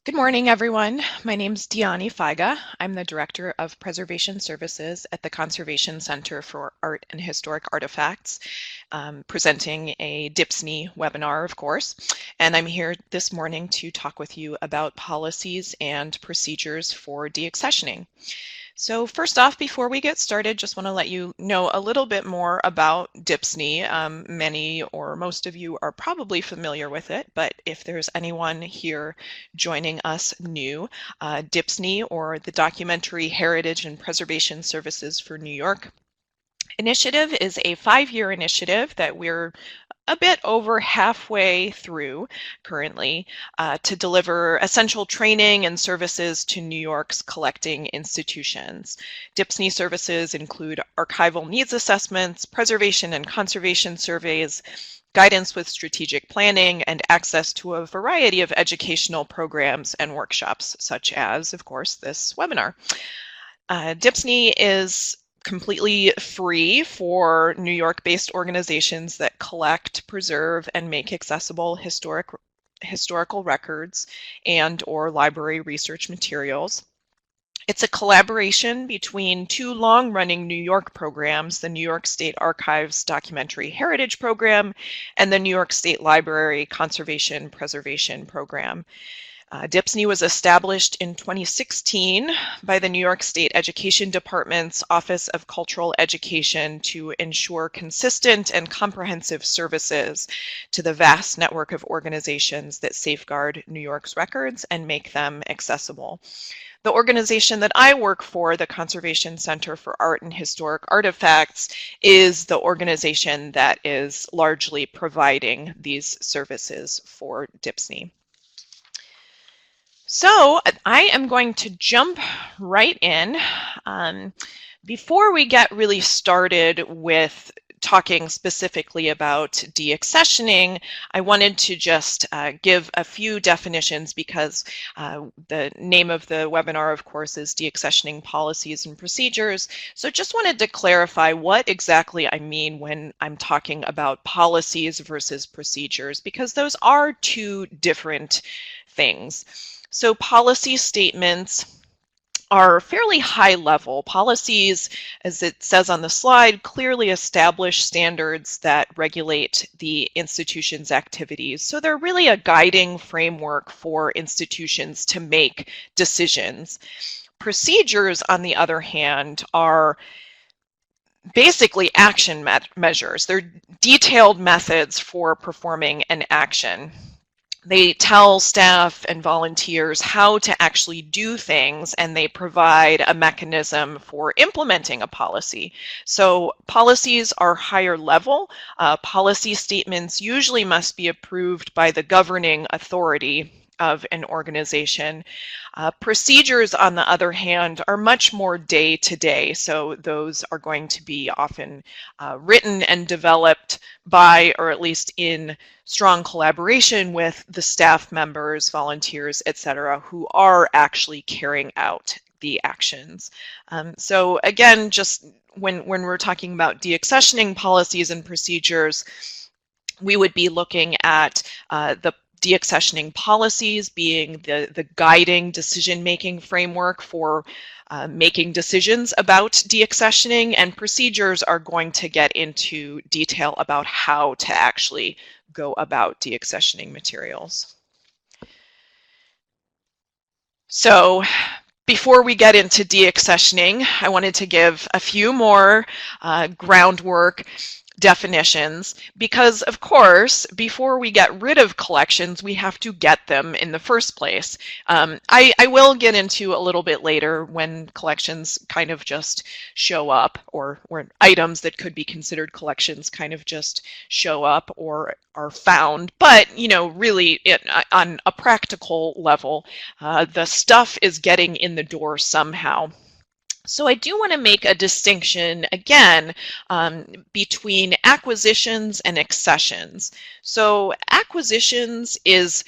Good morning, everyone. My name is Dyani Feige. I'm the Director of Preservation Services at the Conservation Center for Art and Historic Artifacts, presenting a DHPSNY webinar, of course. And I'm here this morning to talk with you about policies and procedures for deaccessioning. So first off, before we get started, just want to let you know a little bit more about DHPSNY. Many or most of you are probably familiar with it, but if there's anyone here joining us new, DHPSNY, or the Documentary Heritage and Preservation Services for New York initiative, is a 5-year initiative that we're a bit over halfway through currently to deliver essential training and services to New York's collecting institutions. DHPSNY services include archival needs assessments, preservation and conservation surveys, guidance with strategic planning, and access to a variety of educational programs and workshops, such as, of course, this webinar. DHPSNY is completely free for New York-based organizations that collect, preserve, and make accessible historical records and or library research materials. It's a collaboration between two long-running New York programs, the New York State Archives Documentary Heritage Program and the New York State Library Conservation Preservation Program. DHPSNY was established in 2016 by the New York State Education Department's Office of Cultural Education to ensure consistent and comprehensive services to the vast network of organizations that safeguard New York's records and make them accessible. The organization that I work for, the Conservation Center for Art and Historic Artifacts, is the organization that is largely providing these services for DHPSNY. So I am going to jump right in. Before we get really started with talking specifically about deaccessioning, I wanted to just give a few definitions because the name of the webinar, of course, is Deaccessioning Policies and Procedures. So just wanted to clarify what exactly I mean when I'm talking about policies versus procedures, because those are two different things. So policy statements are fairly high level. Policies, as it says on the slide, clearly establish standards that regulate the institution's activities. So they're really a guiding framework for institutions to make decisions. Procedures, on the other hand, are basically action measures. They're detailed methods for performing an action. They tell staff and volunteers how to actually do things, and they provide a mechanism for implementing a policy. So policies are higher level. Policy statements usually must be approved by the governing authority of an organization. Procedures, on the other hand, are much more day-to-day, so those are going to be often written and developed by, or at least in strong collaboration with, the staff members, volunteers, etc., who are actually carrying out the actions. So again, just when we're talking about deaccessioning policies and procedures, we would be looking at the deaccessioning policies being the guiding decision-making framework for making decisions about deaccessioning, and procedures are going to get into detail about how to actually go about deaccessioning materials. So before we get into deaccessioning, I wanted to give a few more groundwork definitions, because of course, before we get rid of collections, we have to get them in the first place. I will get into a little bit later when collections kind of just show up, or where items that could be considered collections kind of just show up or are found. But, you know, really on a practical level, the stuff is getting in the door somehow. So I do want to make a distinction again between acquisitions and accessions. So acquisitions is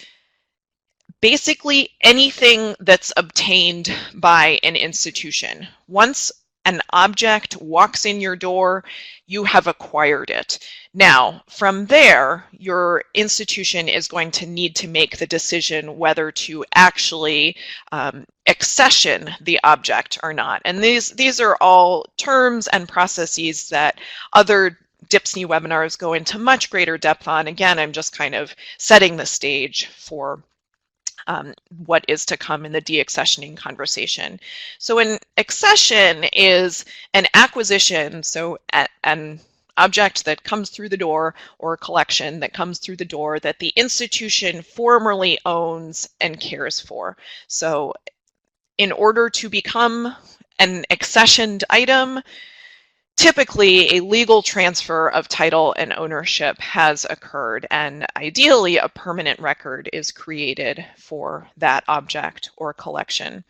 basically anything that's obtained by an institution. Once an object walks in your door, you have acquired it. Now, from there, your institution is going to need to make the decision whether to actually accession the object or not. And these are all terms and processes that other DHPSNY webinars go into much greater depth on. Again, I'm just kind of setting the stage for what is to come in the deaccessioning conversation. So an accession is an acquisition, so an object that comes through the door or a collection that comes through the door that the institution formerly owns and cares for. So in order to become an accessioned item, typically, a legal transfer of title and ownership has occurred, and ideally a permanent record is created for that object or collection.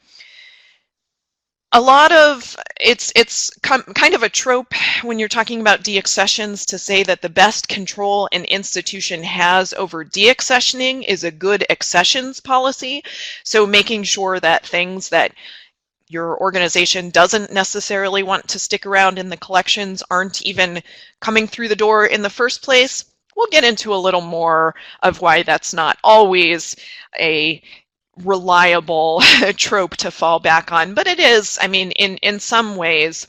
A lot of, it's kind of a trope when you're talking about deaccessions to say that the best control an institution has over deaccessioning is a good accessions policy. So making sure that things that your organization doesn't necessarily want to stick around in the collections aren't even coming through the door in the first place. We'll get into a little more of why that's not always a reliable trope to fall back on, but it is, I mean, in some ways,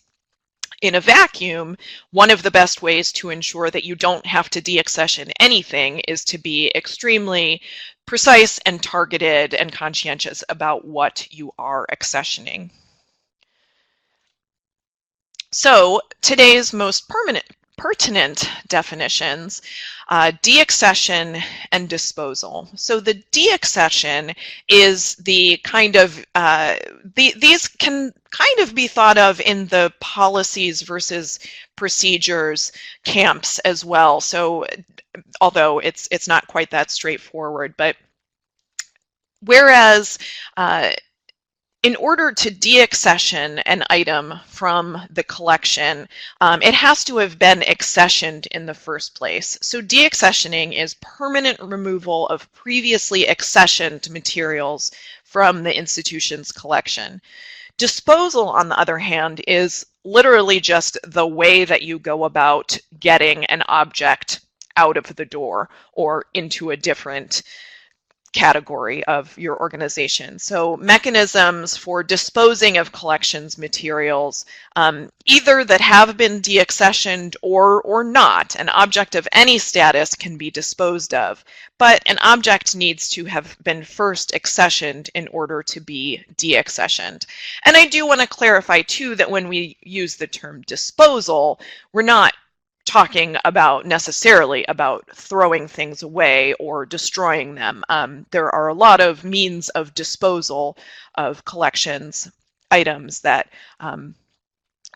in a vacuum, one of the best ways to ensure that you don't have to deaccession anything is to be extremely precise and targeted and conscientious about what you are accessioning. So today's most pertinent definitions, deaccession and disposal. So the deaccession is the kind of, these can kind of be thought of in the policies versus procedures camps as well. So although it's not quite that straightforward, but whereas in order to deaccession an item from the collection, it has to have been accessioned in the first place. So deaccessioning is permanent removal of previously accessioned materials from the institution's collection. Disposal, on the other hand, is literally just the way that you go about getting an object out of the door or into a different category of your organization. So mechanisms for disposing of collections materials, either that have been deaccessioned or not. An object of any status can be disposed of, but an object needs to have been first accessioned in order to be deaccessioned. And I do want to clarify too that when we use the term disposal, we're not talking about necessarily about throwing things away or destroying them. There are a lot of means of disposal of collections items that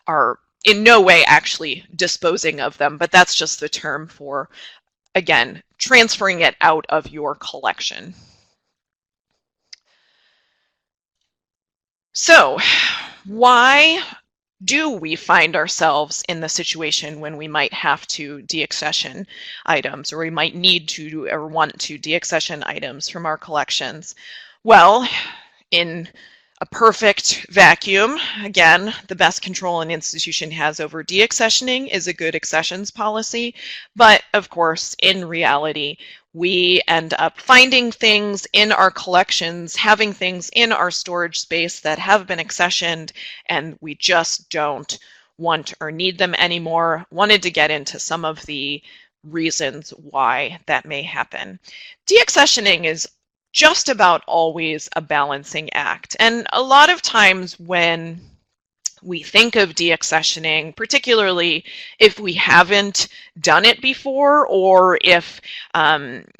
are in no way actually disposing of them, but that's just the term for, again, transferring it out of your collection. So, why do we find ourselves in the situation when we might have to deaccession items, or we might need to or want to deaccession items from our collections? Well, in a perfect vacuum, again, the best control an institution has over deaccessioning is a good accessions policy, but of course, in reality, we end up finding things in our collections, having things in our storage space that have been accessioned, and we just don't want or need them anymore. Wanted to get into some of the reasons why that may happen. Deaccessioning is just about always a balancing act, and a lot of times when we think of deaccessioning, particularly if we haven't done it before, or if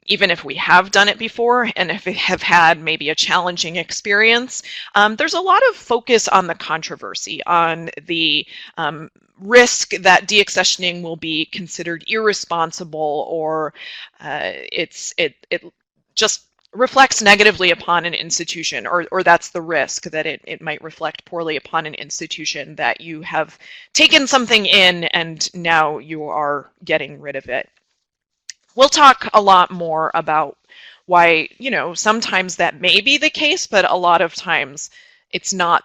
even if we have done it before and if we have had maybe a challenging experience, there's a lot of focus on the controversy, on the risk that deaccessioning will be considered irresponsible, or it just reflects negatively upon an institution, or that's the risk, that it might reflect poorly upon an institution, that you have taken something in and now you are getting rid of it. We'll talk a lot more about why, sometimes that may be the case, but a lot of times it's not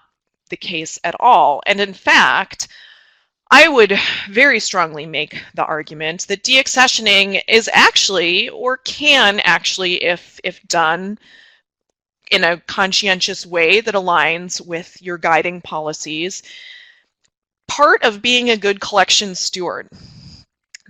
the case at all. And in fact, I would very strongly make the argument that deaccessioning is actually, or can actually, if done in a conscientious way that aligns with your guiding policies, part of being a good collection steward.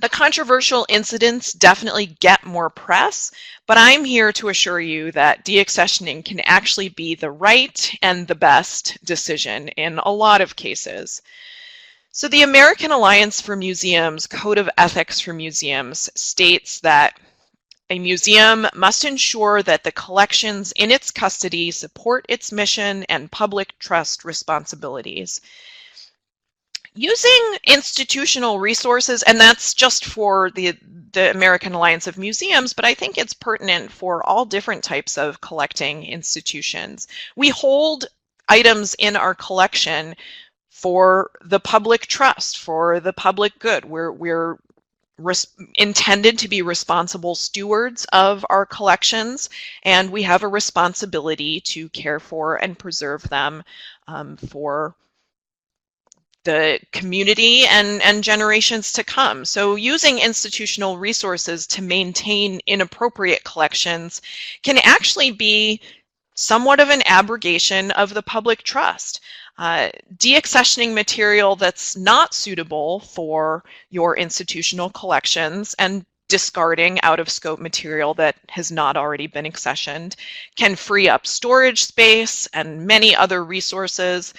The controversial incidents definitely get more press, but I'm here to assure you that deaccessioning can actually be the right and the best decision in a lot of cases. So the American Alliance for Museums Code of Ethics for Museums states that a museum must ensure that the collections in its custody support its mission and public trust responsibilities. Using institutional resources, and that's just for the American Alliance of Museums, but I think it's pertinent for all different types of collecting institutions. We hold items in our collection for the public trust, for the public good. We're intended to be responsible stewards of our collections, and we have a responsibility to care for and preserve them for the community and generations to come. So using institutional resources to maintain inappropriate collections can actually be somewhat of an abrogation of the public trust. Deaccessioning material that's not suitable for your institutional collections and discarding out-of-scope material that has not already been accessioned can free up storage space and many other resources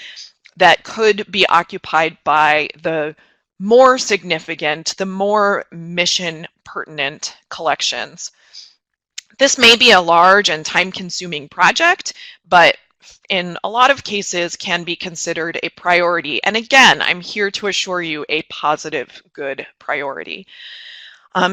that could be occupied by the more significant, the more mission pertinent collections. This may be a large and time-consuming project, but in a lot of cases can be considered a priority. And again, I'm here to assure you a positive, good priority.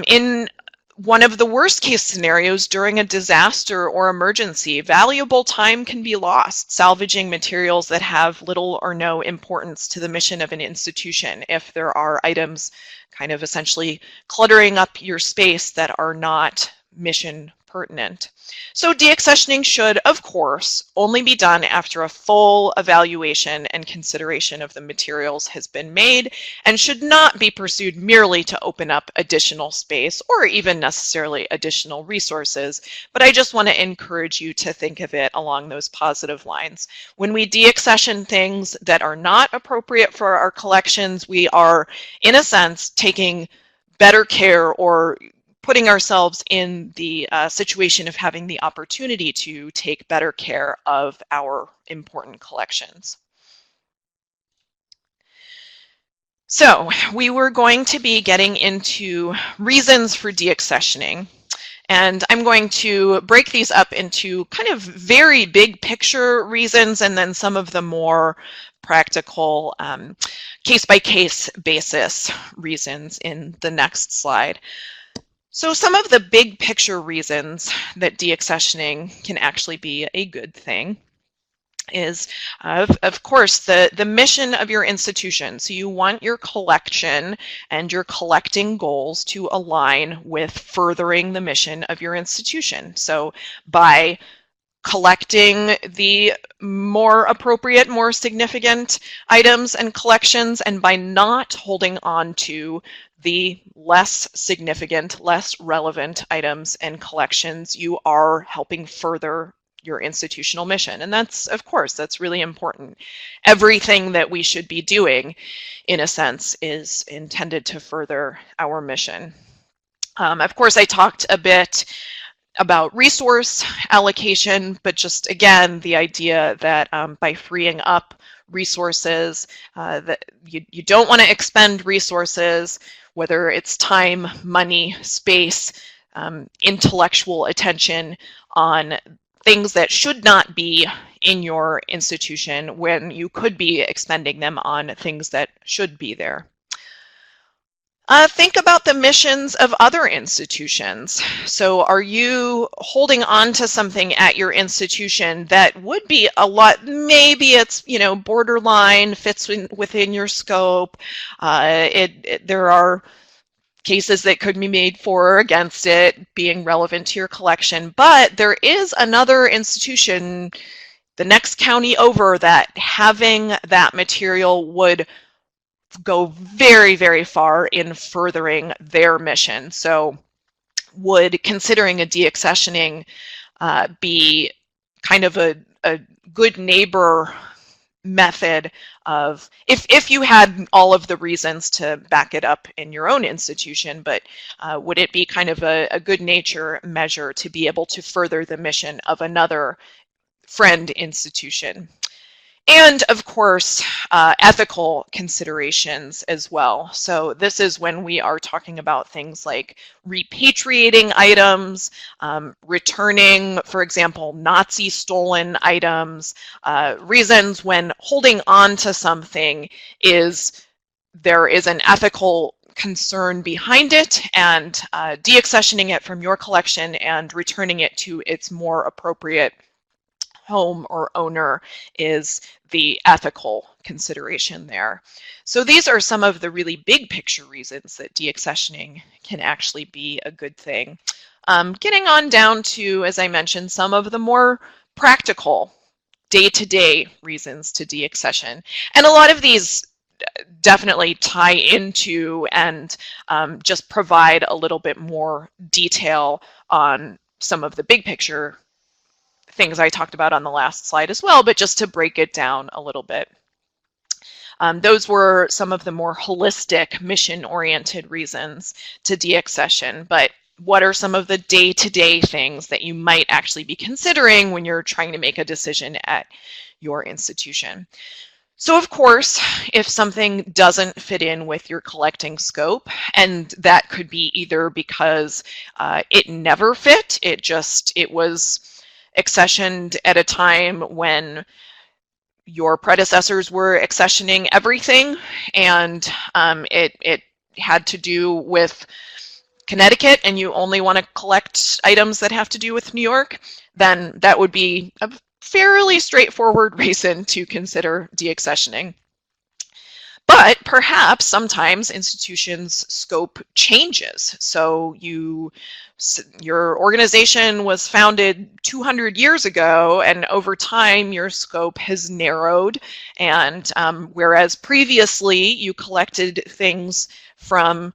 In one of the worst case scenarios during a disaster or emergency, valuable time can be lost salvaging materials that have little or no importance to the mission of an institution if there are items kind of essentially cluttering up your space that are not mission pertinent. So deaccessioning should, of course, only be done after a full evaluation and consideration of the materials has been made, and should not be pursued merely to open up additional space or even necessarily additional resources. But I just want to encourage you to think of it along those positive lines. When we deaccession things that are not appropriate for our collections, we are, in a sense, taking better care or putting ourselves in the situation of having the opportunity to take better care of our important collections. So we were going to be getting into reasons for deaccessioning, and I'm going to break these up into kind of very big picture reasons and then some of the more practical case-by-case basis reasons in the next slide. So some of the big picture reasons that deaccessioning can actually be a good thing is, of course, the mission of your institution. So you want your collection and your collecting goals to align with furthering the mission of your institution. So by collecting the more appropriate, more significant items and collections, and by not holding on to the less significant, less relevant items and collections, you are helping further your institutional mission. And that's, of course, that's really important. Everything that we should be doing, in a sense, is intended to further our mission. Of course, I talked a bit about resource allocation, but just again, the idea that by freeing up resources, that you don't want to expend resources, whether it's time, money, space, intellectual attention, on things that should not be in your institution when you could be expending them on things that should be there. Think about the missions of other institutions. So are you holding on to something at your institution that would be a lot, maybe it's, you know, borderline, fits within your scope. There are cases that could be made for or against it being relevant to your collection, but there is another institution the next county over, that having that material would go very, very far in furthering their mission. So would considering a deaccessioning be kind of a good neighbor method of, if you had all of the reasons to back it up in your own institution, but would it be kind of a good nature measure to be able to further the mission of another friend institution? And of course, ethical considerations as well. So this is when we are talking about things like repatriating items, returning, for example, Nazi stolen items, reasons when holding on to something there is an ethical concern behind it, and deaccessioning it from your collection and returning it to its more appropriate home or owner is the ethical consideration there. So these are some of the really big picture reasons that deaccessioning can actually be a good thing. Getting on down to, as I mentioned, some of the more practical day-to-day reasons to deaccession. And a lot of these definitely tie into and just provide a little bit more detail on some of the big picture things I talked about on the last slide as well, but just to break it down a little bit. Those were some of the more holistic, mission-oriented reasons to deaccession, but what are some of the day-to-day things that you might actually be considering when you're trying to make a decision at your institution? So of course, if something doesn't fit in with your collecting scope, and that could be either because it never fit, it was accessioned at a time when your predecessors were accessioning everything, and it had to do with Connecticut, and you only want to collect items that have to do with New York, then that would be a fairly straightforward reason to consider deaccessioning. But perhaps sometimes institutions' scope changes. So your organization was founded 200 years ago, and over time your scope has narrowed. And whereas previously you collected things from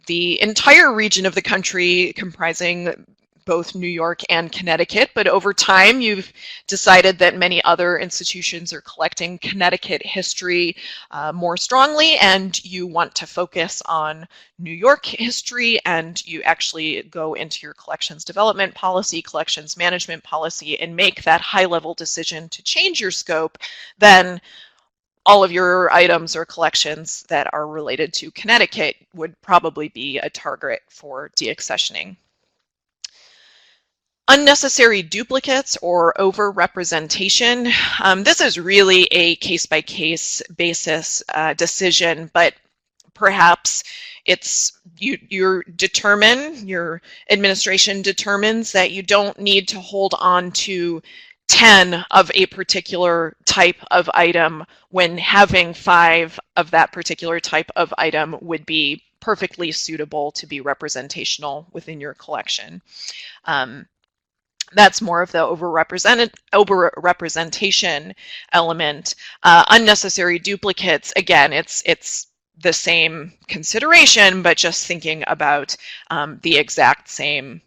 the entire region of the country comprising both New York and Connecticut, but over time you've decided that many other institutions are collecting Connecticut history more strongly, and you want to focus on New York history, and you actually go into your collections development policy, collections management policy, and make that high-level decision to change your scope, then all of your items or collections that are related to Connecticut would probably be a target for deaccessioning. Unnecessary duplicates or over-representation. This is really a case-by-case basis decision, but perhaps your administration determines that you don't need to hold on to 10 of a particular type of item when having 5 of that particular type of item would be perfectly suitable to be representational within your collection. That's more of the over-representation element. Unnecessary duplicates, again, it's the same consideration, but just thinking about the exact same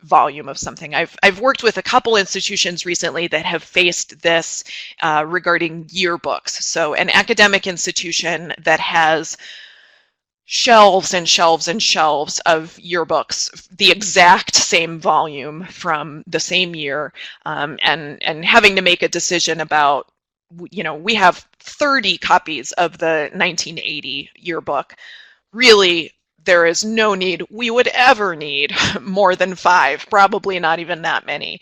volume of something. I've worked with a couple institutions recently that have faced this regarding yearbooks. So an academic institution that has shelves and shelves and shelves of yearbooks, the exact same volume from the same year, and having to make a decision about, we have 30 copies of the 1980 yearbook. Really, there is no need, we would ever need more than 5, probably not even that many.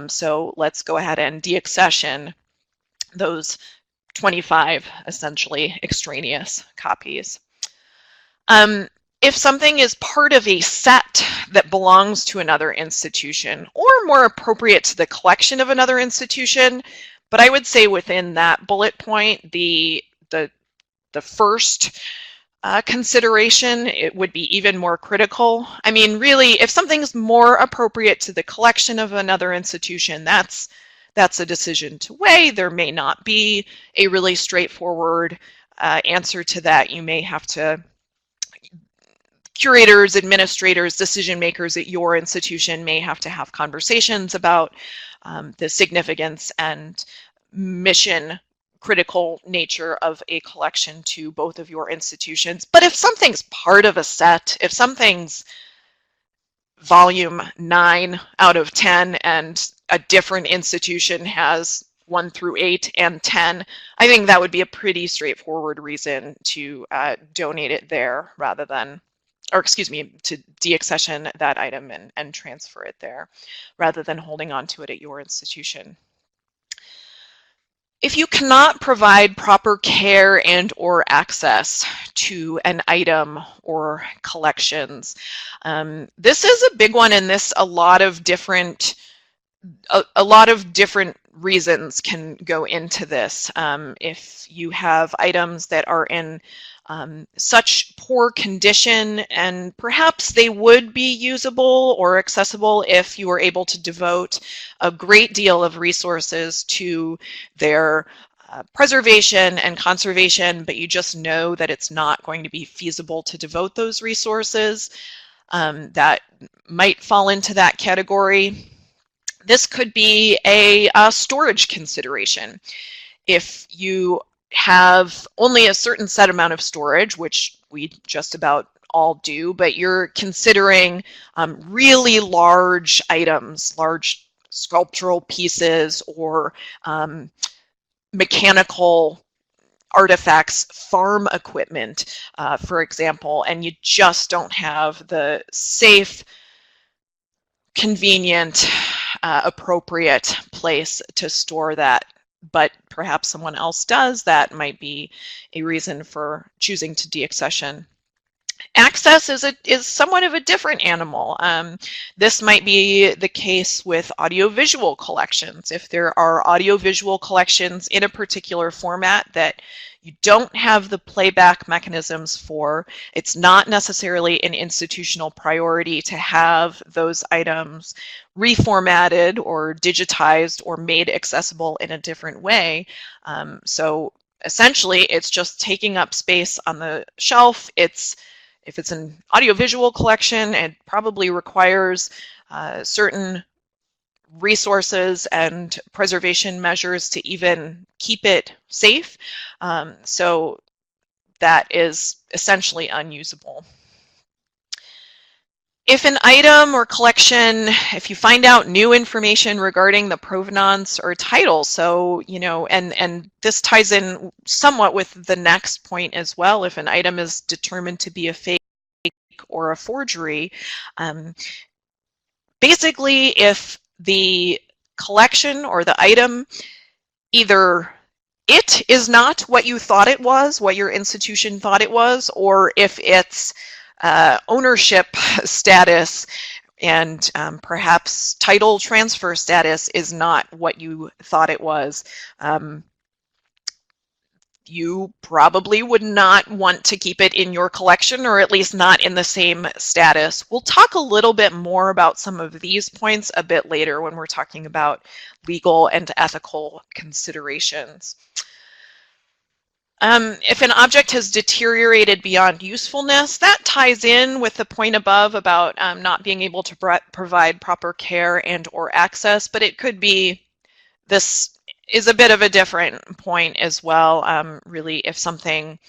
So let's go ahead and deaccession those 25 essentially extraneous copies. If something is part of a set that belongs to another institution, or more appropriate to the collection of another institution, but I would say within that bullet point, the first consideration, it would be even more critical. I mean, really, if something's more appropriate to the collection of another institution, that's that's a decision to weigh. There may not be a really straightforward answer to that. You may have to, curators, administrators, decision makers at your institution may have to have conversations about the significance and mission critical nature of a collection to both of your institutions. But if something's part of a set, if something's volume 9 out of 10 and a different institution has 1 through 8 and 10, I think that would be a pretty straightforward reason to donate it there rather than, or excuse me, to deaccession that item and transfer it there rather than holding on to it at your institution. If you cannot provide proper care and or access to an item or collections, this is a big one, and this a lot of different reasons can go into this. If you have items that are in such poor condition, and perhaps they would be usable or accessible if you were able to devote a great deal of resources to their preservation and conservation, but you just know that it's not going to be feasible to devote those resources, that might fall into that category. This could be a storage consideration. If you have only a certain set amount of storage, which we just about all do, but you're considering really large items, large sculptural pieces or mechanical artifacts, farm equipment, for example, and you just don't have the safe, convenient, appropriate place to store that, but perhaps someone else does, that might be a reason for choosing to deaccession. Access is somewhat of a different animal. This might be the case with audiovisual collections. If there are audiovisual collections in a particular format that you don't have the playback mechanisms for, it's not necessarily an institutional priority to have those items reformatted or digitized or made accessible in a different way. So essentially, it's just taking up space on the shelf. If it's an audiovisual collection, it probably requires certain resources and preservation measures to even keep it safe. So that is essentially unusable. If an item or collection, if you find out new information regarding the provenance or title, so, you know, and this ties in somewhat with the next point as well, if an item is determined to be a fake or a forgery, basically if the collection or the item, either it is not what you thought it was, what your institution thought it was, or if it's ownership status and perhaps title transfer status is not what you thought it was, you probably would not want to keep it in your collection, or at least not in the same status. We'll talk a little bit more about some of these points a bit later when we're talking about legal and ethical considerations. If an object has deteriorated beyond usefulness, that ties in with the point above about not being able to provide proper care and or access, but it could be, this is a bit of a different point as well. Really, if something,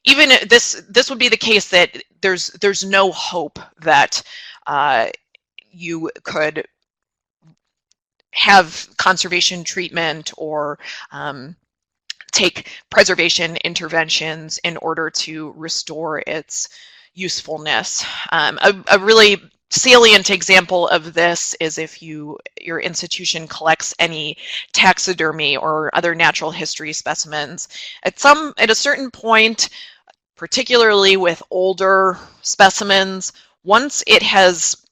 even this would be the case that there's no hope that you could have conservation treatment or take preservation interventions in order to restore its usefulness. A really salient example of this is if your institution collects any taxidermy or other natural history specimens. At a certain point, particularly with older specimens, once it has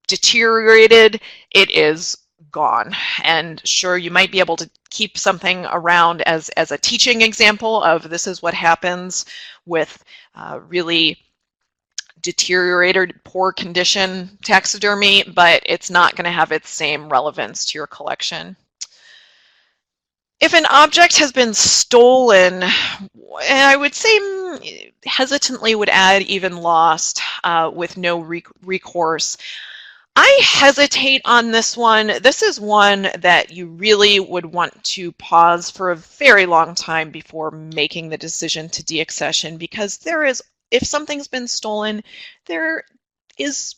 deteriorated, it is gone. And sure, you might be able to keep something around as a teaching example of this is what happens with really deteriorated, poor condition taxidermy, but it's not going to have its same relevance to your collection. If an object has been stolen, I would say hesitantly would add even lost with no recourse. I hesitate on this one. This is one that you really would want to pause for a very long time before making the decision to deaccession, because there is, if something's been stolen, there is,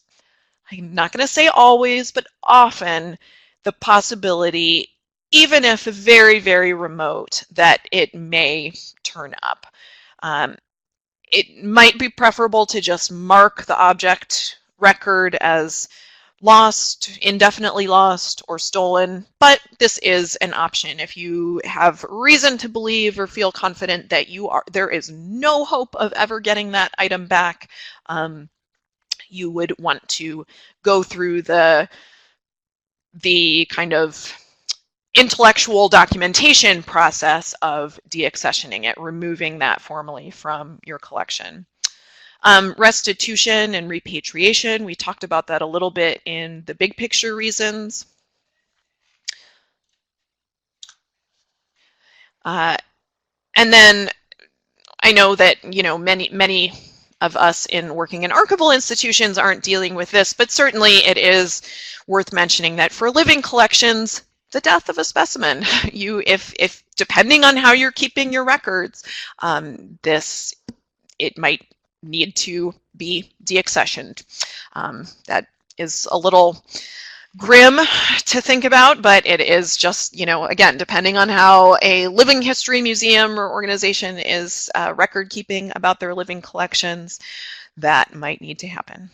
I'm not going to say always, but often the possibility, even if very, very remote, that it may turn up. It might be preferable to just mark the object record as lost, indefinitely lost, or stolen, but this is an option. If you have reason to believe or feel confident that there is no hope of ever getting that item back, you would want to go through the kind of intellectual documentation process of deaccessioning it, removing that formally from your collection. Restitution and repatriation, we talked about that a little bit in the big picture reasons. And then I know that, many of us working in archival institutions aren't dealing with this, but certainly it is worth mentioning that for living collections, the death of a specimen, if depending on how you're keeping your records, it might need to be deaccessioned. That is a little grim to think about, but it is just, again, depending on how a living history museum or organization is record keeping about their living collections, that might need to happen.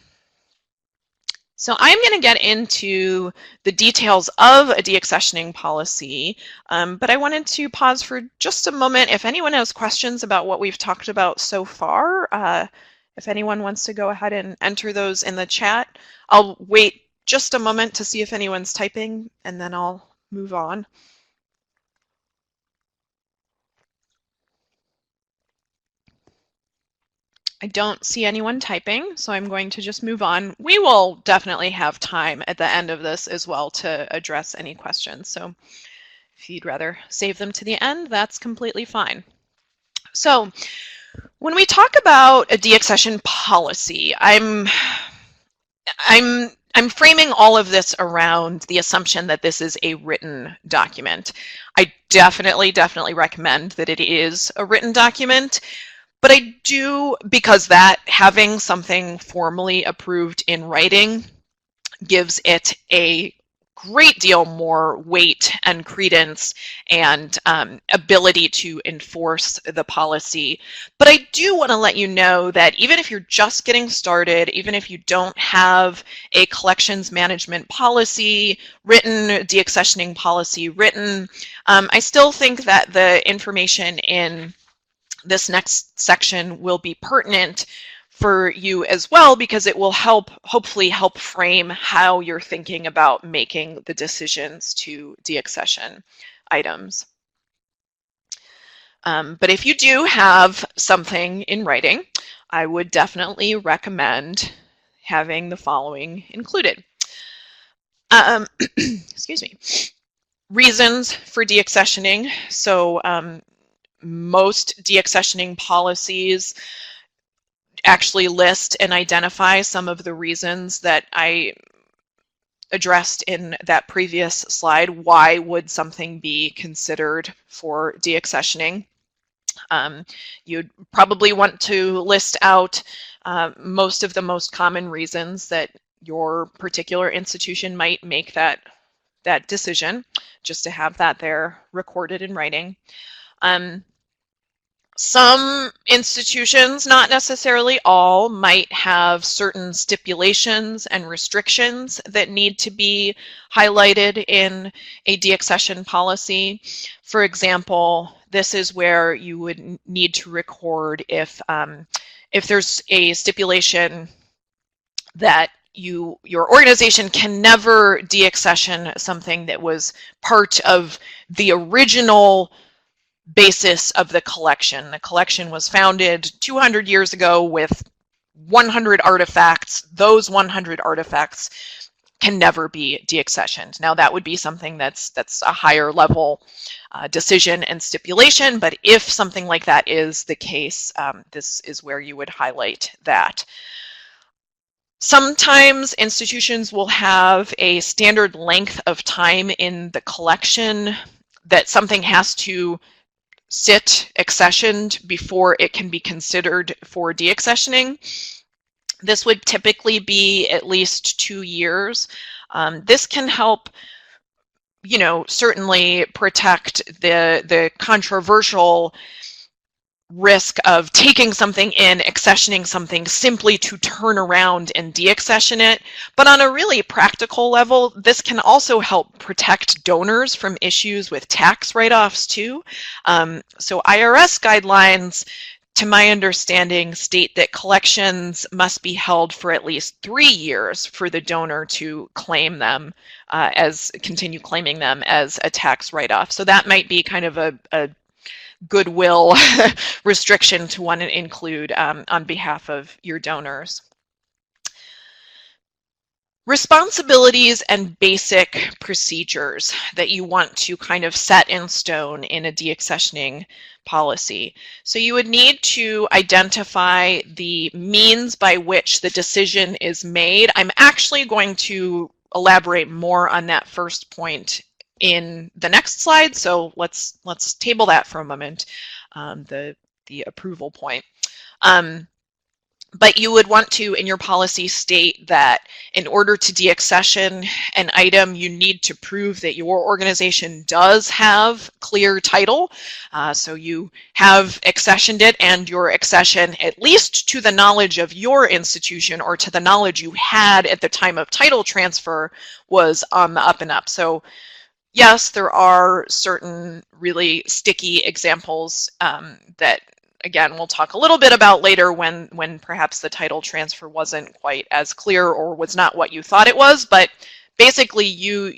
So I'm going to get into the details of a deaccessioning policy, but I wanted to pause for just a moment. If anyone has questions about what we've talked about so far, if anyone wants to go ahead and enter those in the chat, I'll wait just a moment to see if anyone's typing, and then I'll move on. I don't see anyone typing, so I'm going to just move on. We will definitely have time at the end of this as well to address any questions. So if you'd rather save them to the end, that's completely fine. So when we talk about a deaccession policy, I'm framing all of this around the assumption that this is a written document. I definitely recommend that it is a written document. But I do, because that having something formally approved in writing gives it a great deal more weight and credence and ability to enforce the policy. But I do want to let you know that even if you're just getting started, even if you don't have a collections management policy written, deaccessioning policy written, I still think that the information in this next section will be pertinent for you as well, because it will hopefully help frame how you're thinking about making the decisions to deaccession items. But if you do have something in writing, I would definitely recommend having the following included. Excuse me. Reasons for deaccessioning. So most deaccessioning policies actually list and identify some of the reasons that I addressed in that previous slide. Why would something be considered for deaccessioning? You'd probably want to list out most of the most common reasons that your particular institution might make that decision, just to have that there recorded in writing. Some institutions, not necessarily all, might have certain stipulations and restrictions that need to be highlighted in a deaccession policy. For example, this is where you would need to record if there's a stipulation that your organization can never deaccession something that was part of the original basis of the collection. The collection was founded 200 years ago with 100 artifacts. Those 100 artifacts can never be deaccessioned. Now that would be something that's a higher level decision and stipulation, but if something like that is the case, this is where you would highlight that. Sometimes institutions will have a standard length of time in the collection that something has to sit accessioned before it can be considered for deaccessioning. This would typically be at least 2 years. This can help, you know, certainly protect the controversial risk of taking something in, accessioning something simply to turn around and deaccession it. But on a really practical level, this can also help protect donors from issues with tax write-offs too. So IRS guidelines, to my understanding, state that collections must be held for at least 3 years for the donor to claim them continue claiming them as a tax write-off. So that might be kind of a goodwill restriction to want to include on behalf of your donors. Responsibilities and basic procedures that you want to kind of set in stone in a deaccessioning policy. So you would need to identify the means by which the decision is made. I'm actually going to elaborate more on that first point in the next slide, so let's table that for a moment, the approval point. But you would want to, in your policy, state that in order to deaccession an item, you need to prove that your organization does have clear title. So you have accessioned it, and your accession, at least to the knowledge of your institution or to the knowledge you had at the time of title transfer, was on the up and up. So yes, there are certain really sticky examples that, again, we'll talk a little bit about later when perhaps the title transfer wasn't quite as clear or was not what you thought it was. But basically, you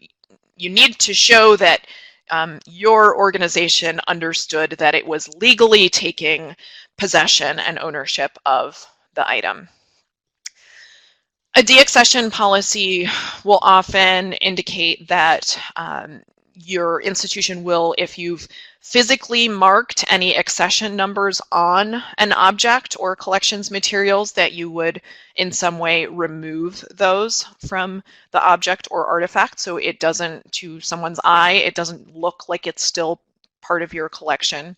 need to show that your organization understood that it was legally taking possession and ownership of the item. A deaccession policy will often indicate that your institution will, if you've physically marked any accession numbers on an object or collections materials, that you would in some way remove those from the object or artifact so it doesn't, to someone's eye, it doesn't look like it's still part of your collection.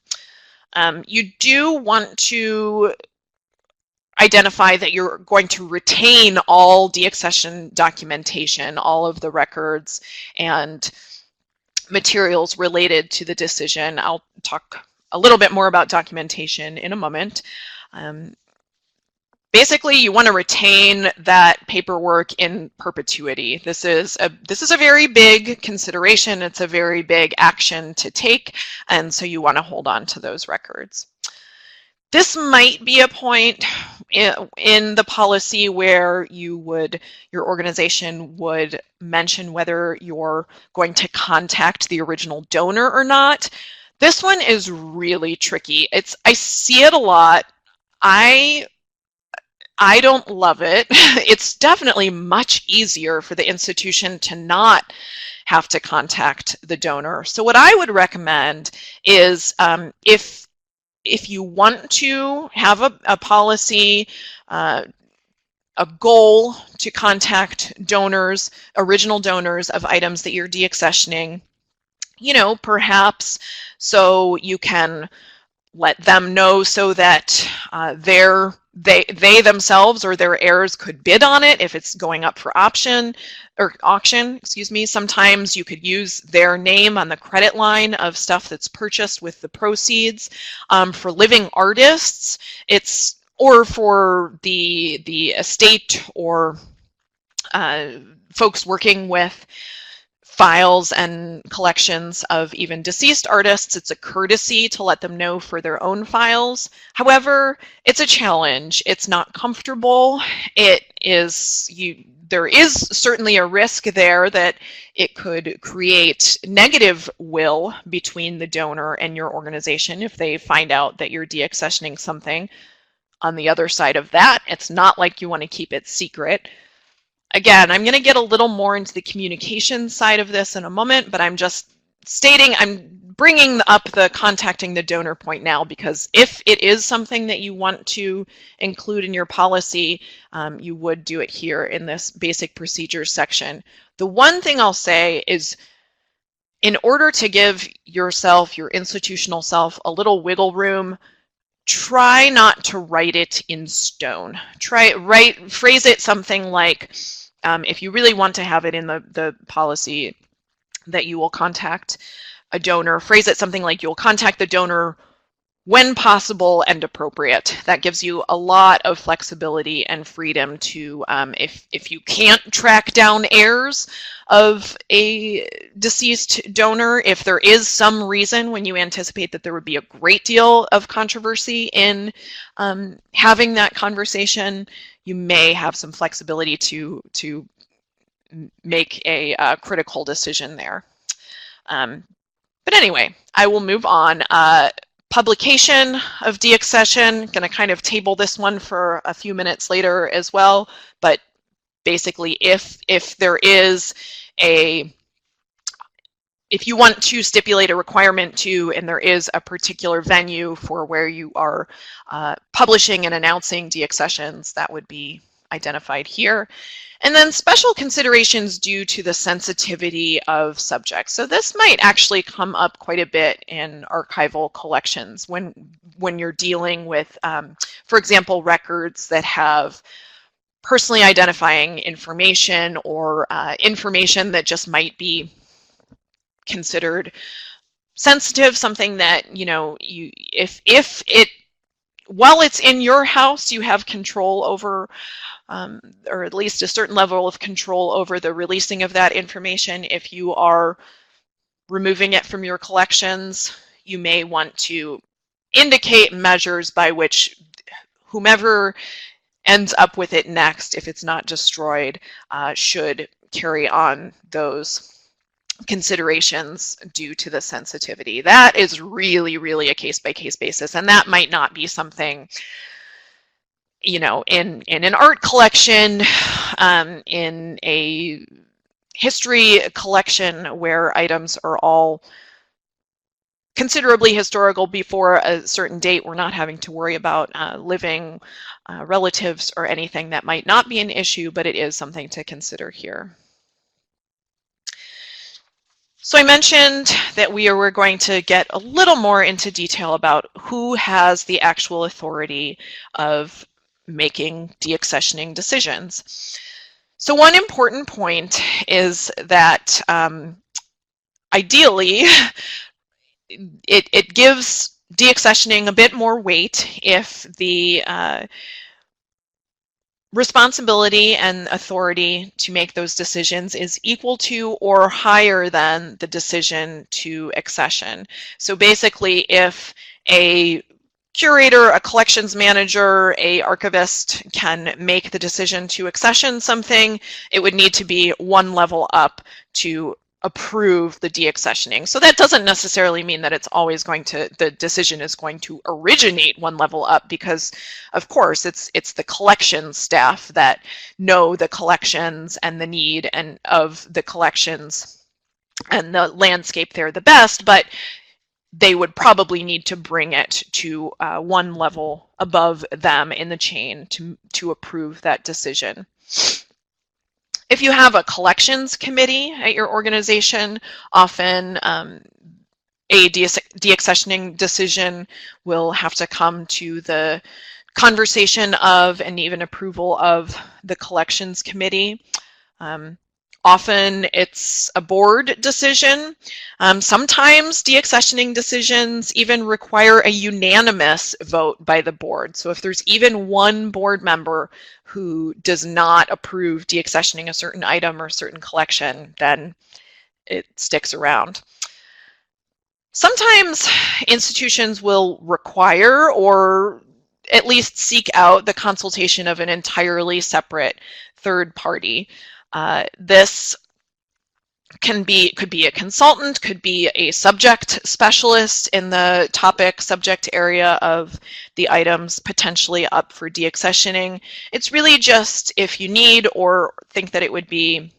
You do want to identify that you're going to retain all deaccession documentation, all of the records and materials related to the decision. I'll talk a little bit more about documentation in a moment. Basically, you want to retain that paperwork in perpetuity. This is a very big consideration. It's a very big action to take, and so you want to hold on to those records. This might be a point in the policy where your organization would mention whether you're going to contact the original donor or not. This one is really tricky. I see it a lot. I don't love it. It's definitely much easier for the institution to not have to contact the donor. So what I would recommend is if you want to have a policy, a goal to contact donors, original donors of items that you're deaccessioning, you know, perhaps so you can let them know so that they themselves or their heirs could bid on it if it's going up for auction. Sometimes you could use their name on the credit line of stuff that's purchased with the proceeds. For living artists, or for the estate or folks working with files and collections of even deceased artists, it's a courtesy to let them know for their own files. However, it's a challenge. It's not comfortable. There is certainly a risk there that it could create negative will between the donor and your organization if they find out that you're deaccessioning something. On the other side of that, it's not like you want to keep it secret. Again, I'm going to get a little more into the communication side of this in a moment, but I'm just stating, I'm bringing up the contacting the donor point now, because if it is something that you want to include in your policy, you would do it here in this basic procedures section. The one thing I'll say is, in order to give yourself, your institutional self, a little wiggle room, try not to write it in stone. Phrase it something like, if you really want to have it in the policy that you will contact a donor, phrase it something like, you'll contact the donor when possible and appropriate. That gives you a lot of flexibility and freedom to, if you can't track down heirs of a deceased donor, if there is some reason when you anticipate that there would be a great deal of controversy in having that conversation, you may have some flexibility to make a critical decision there. But anyway, I will move on. Publication of deaccession, going to kind of table this one for a few minutes later as well, but basically if there is if you want to stipulate a requirement to, and there is a particular venue for where you are publishing and announcing deaccessions, that would be identified here. And then special considerations due to the sensitivity of subjects. So this might actually come up quite a bit in archival collections when you're dealing with, for example, records that have personally identifying information, or information that just might be considered sensitive, something that, you know, while it's in your house, you have control over, or at least a certain level of control over the releasing of that information. If you are removing it from your collections, you may want to indicate measures by which whomever ends up with it next, if it's not destroyed, should carry on those considerations due to the sensitivity. That is really, really a case-by-case basis, and that might not be something, you know, in an art collection, in a history collection where items are all considerably historical before a certain date. We're not having to worry about living relatives or anything. That might not be an issue, but it is something to consider here. So I mentioned that we're going to get a little more into detail about who has the actual authority of making deaccessioning decisions. So one important point is that ideally it gives deaccessioning a bit more weight if the responsibility and authority to make those decisions is equal to or higher than the decision to accession. So basically, if a curator, a collections manager, a archivist can make the decision to accession something, it would need to be one level up to approve the deaccessioning. So that doesn't necessarily mean that it's always going to, the decision is going to originate one level up, because of course it's the collections staff that know the collections and the need and of the collections and the landscape there the best, but they would probably need to bring it to one level above them in the chain to approve that decision. If you have a collections committee at your organization, often a deaccessioning decision will have to come to the conversation of and even approval of the collections committee. Often it's a board decision. Sometimes deaccessioning decisions even require a unanimous vote by the board. So if there's even one board member who does not approve deaccessioning a certain item or a certain collection, then it sticks around. Sometimes institutions will require or at least seek out the consultation of an entirely separate third party. This could be a consultant, could be a subject specialist in the topic subject area of the items potentially up for deaccessioning. It's really just if you need or think that it would be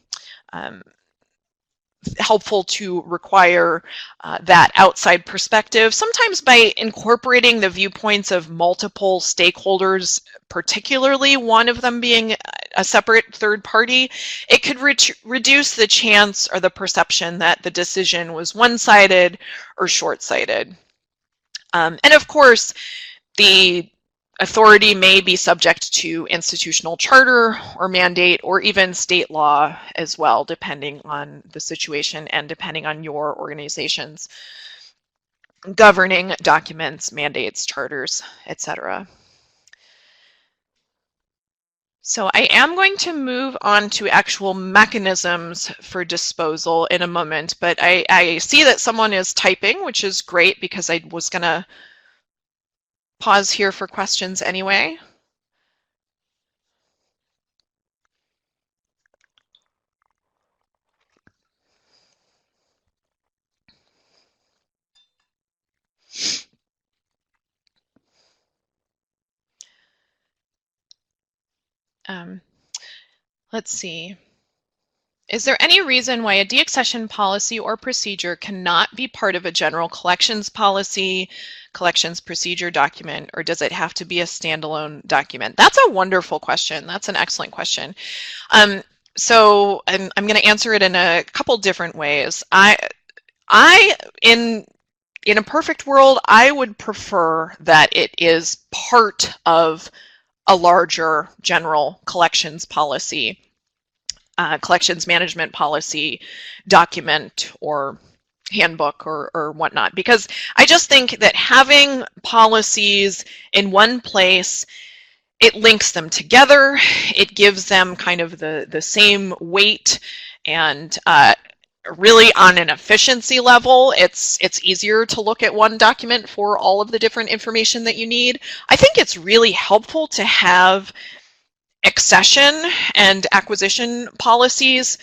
helpful to require that outside perspective, sometimes by incorporating the viewpoints of multiple stakeholders, particularly one of them being a separate third party, it could reduce the chance or the perception that the decision was one-sided or short-sighted. And of course, the authority may be subject to institutional charter or mandate or even state law as well, depending on the situation and depending on your organization's governing documents, mandates, charters, etc. So I am going to move on to actual mechanisms for disposal in a moment, but I see that someone is typing, which is great because I was going to pause here for questions anyway. Let's see. Is there any reason why a deaccession policy or procedure cannot be part of a general collections policy, collections procedure document, or does it have to be a standalone document? That's a wonderful question. That's an excellent question. So I'm going to answer it in a couple different ways. In a perfect world, I would prefer that it is part of a larger general collections policy, collections management policy document or handbook or whatnot, because I just think that having policies in one place, it links them together, it gives them kind of the same weight, and really on an efficiency level, it's easier to look at one document for all of the different information that you need. I think it's really helpful to have accession and acquisition policies,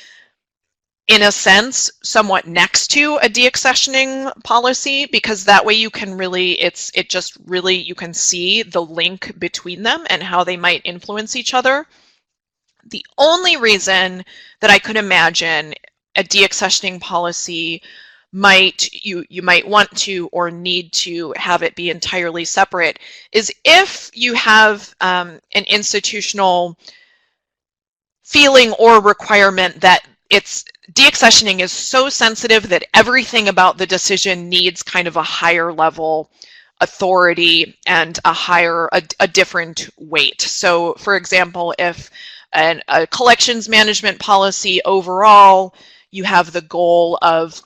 in a sense, somewhat next to a deaccessioning policy, because that way you can really, you can see the link between them and how they might influence each other. The only reason that I could imagine a deaccessioning policy you might want to or need to have it be entirely separate is if you have an institutional feeling or requirement that deaccessioning is so sensitive that everything about the decision needs kind of a higher level authority and a different weight. So for example, if a collections management policy overall, you have the goal of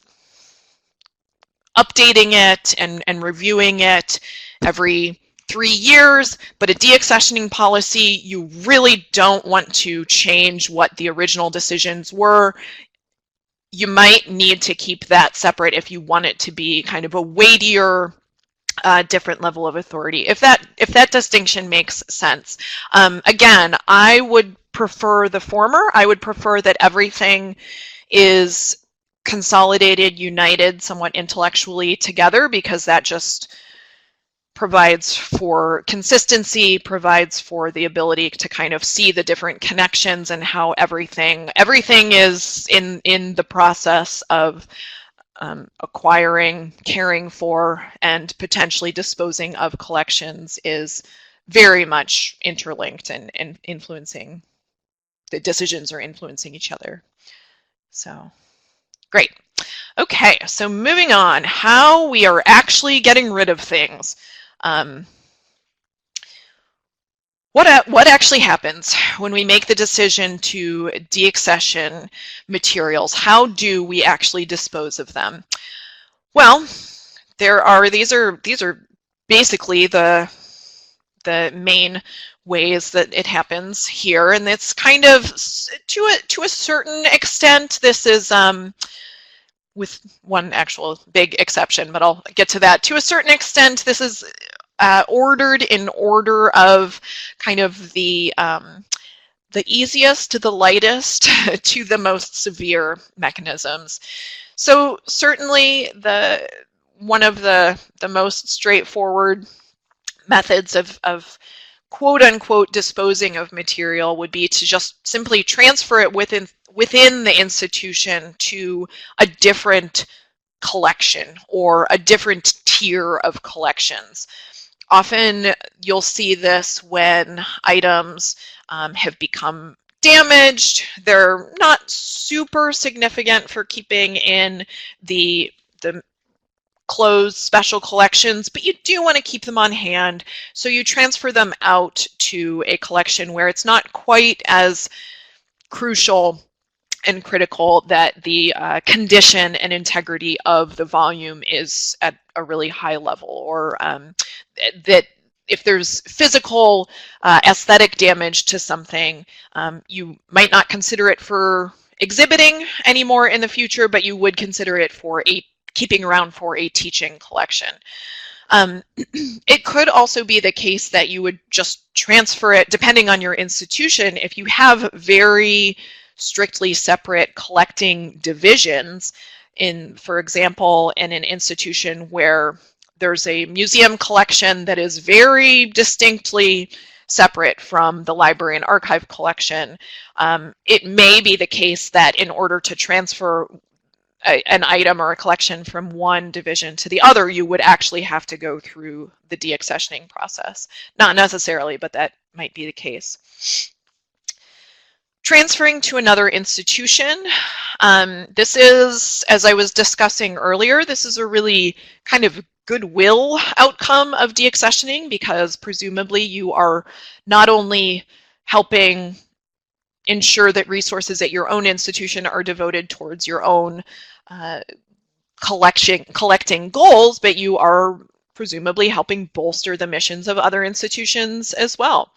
updating it and reviewing it every 3 years, but a deaccessioning policy, you really don't want to change what the original decisions were. You might need to keep that separate if you want it to be kind of a weightier, different level of authority, if that distinction makes sense. Again, I would prefer the former. I would prefer that everything is consolidated, united somewhat intellectually together, because that just provides for consistency, provides for the ability to kind of see the different connections and how everything is in the process of acquiring, caring for, and potentially disposing of collections is very much interlinked and influencing, the decisions are influencing each other. So, great. Okay, so moving on, how we are actually getting rid of things. What actually happens when we make the decision to deaccession materials? How do we actually dispose of them? Well, these are basically the main ways that it happens here, and it's kind of to a certain extent. This is with one actual big exception, but I'll get to that. To a certain extent, this is ordered in order of kind of the the easiest to the lightest to the most severe mechanisms. So certainly one of the most straightforward methods of quote unquote disposing of material would be to just simply transfer it within the institution to a different collection or a different tier of collections. Often you'll see this when items have become damaged. They're not super significant for keeping in the closed special collections, but you do want to keep them on hand, so you transfer them out to a collection where it's not quite as crucial and critical that the condition and integrity of the volume is at a really high level, or that if there's physical aesthetic damage to something, you might not consider it for exhibiting anymore in the future, but you would consider it for keeping around for a teaching collection. It could also be the case that you would just transfer it, depending on your institution. If you have very strictly separate collecting divisions, for example, in an institution where there's a museum collection that is very distinctly separate from the library and archive collection, it may be the case that in order to transfer an item or a collection from one division to the other, you would actually have to go through the deaccessioning process. Not necessarily, but that might be the case. Transferring to another institution. This is, as I was discussing earlier, this is a really kind of goodwill outcome of deaccessioning, because presumably you are not only helping ensure that resources at your own institution are devoted towards your own collecting goals, but you are presumably helping bolster the missions of other institutions as well.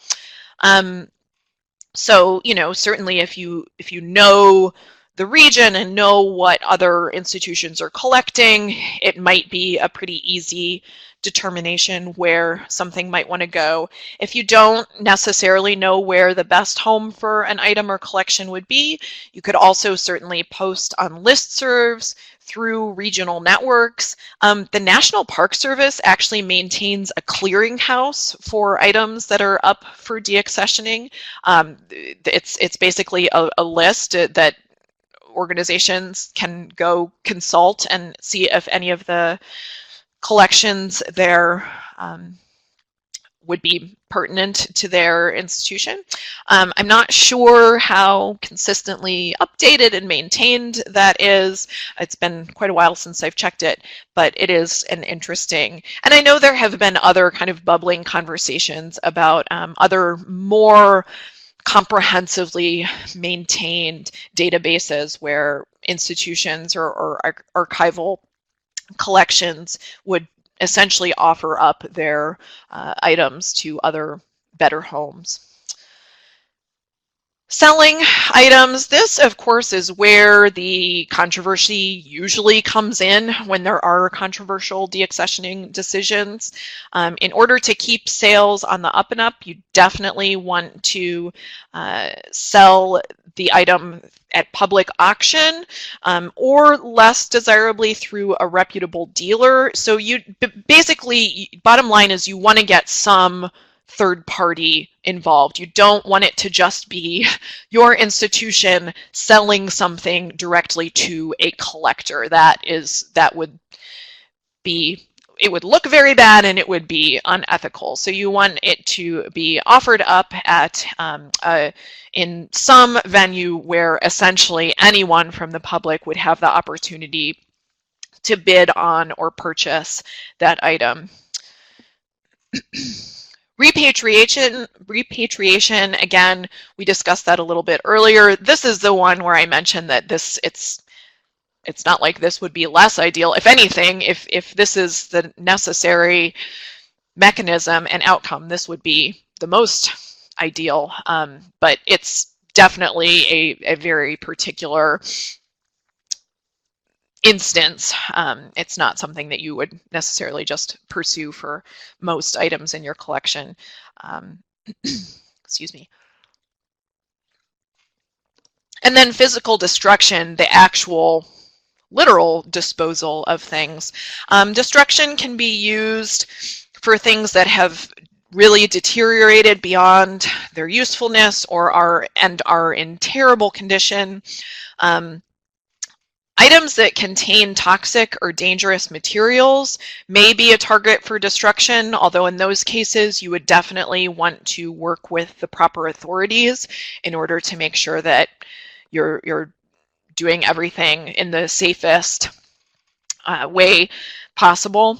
So, you know, certainly if you know the region and know what other institutions are collecting, it might be a pretty easy determination where something might want to go. If you don't necessarily know where the best home for an item or collection would be, you could also certainly post on listservs through regional networks. The National Park Service actually maintains a clearinghouse for items that are up for deaccessioning. It's basically a list that organizations can go consult and see if any of the collections there would be pertinent to their institution. I'm not sure how consistently updated and maintained that is. It's been quite a while since I've checked it, but it is an interesting, and I know there have been other kind of bubbling conversations about other more comprehensively maintained databases where institutions or archival collections would essentially offer up their items to other better homes. Selling items. This, of course, is where the controversy usually comes in when there are controversial deaccessioning decisions. In order to keep sales on the up and up, you definitely want to sell the item at public auction, or less desirably through a reputable dealer. So you basically, bottom line is you want to get some third party involved. You don't want it to just be your institution selling something directly to a collector. That would be, it would look very bad and it would be unethical. So you want it to be offered up at in some venue where essentially anyone from the public would have the opportunity to bid on or purchase that item. Repatriation, again, we discussed that a little bit earlier. This is the one where I mentioned that it's not like this would be less ideal. If anything, if this is the necessary mechanism and outcome, this would be the most ideal. But it's definitely a very particular instance. It's not something that you would necessarily just pursue for most items in your collection. Excuse me. And then physical destruction, the actual literal disposal of things. Destruction can be used for things that have really deteriorated beyond their usefulness or are in terrible condition. Items that contain toxic or dangerous materials may be a target for destruction, although in those cases you would definitely want to work with the proper authorities in order to make sure that you're doing everything in the safest way possible.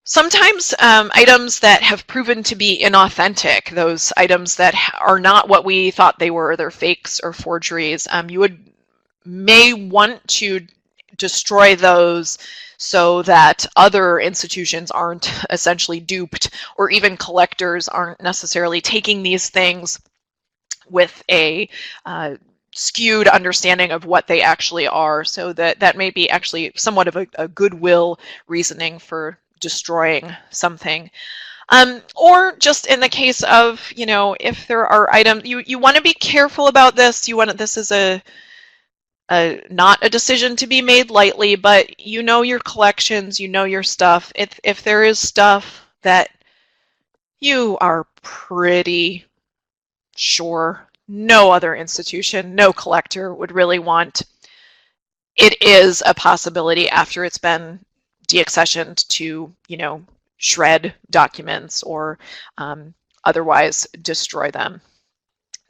Sometimes items that have proven to be inauthentic, those items that are not what we thought they were, they're fakes or forgeries, you may want to destroy those so that other institutions aren't essentially duped, or even collectors aren't necessarily taking these things with a skewed understanding of what they actually are. So that may be actually somewhat of a goodwill reasoning for destroying something. Or just in the case of, if there are items, you want to be careful about this. This is not a decision to be made lightly, but you know your collections, you know your stuff. If there is stuff that you are pretty sure no other institution, no collector would really want, it is a possibility after it's been deaccessioned to, shred documents or otherwise destroy them.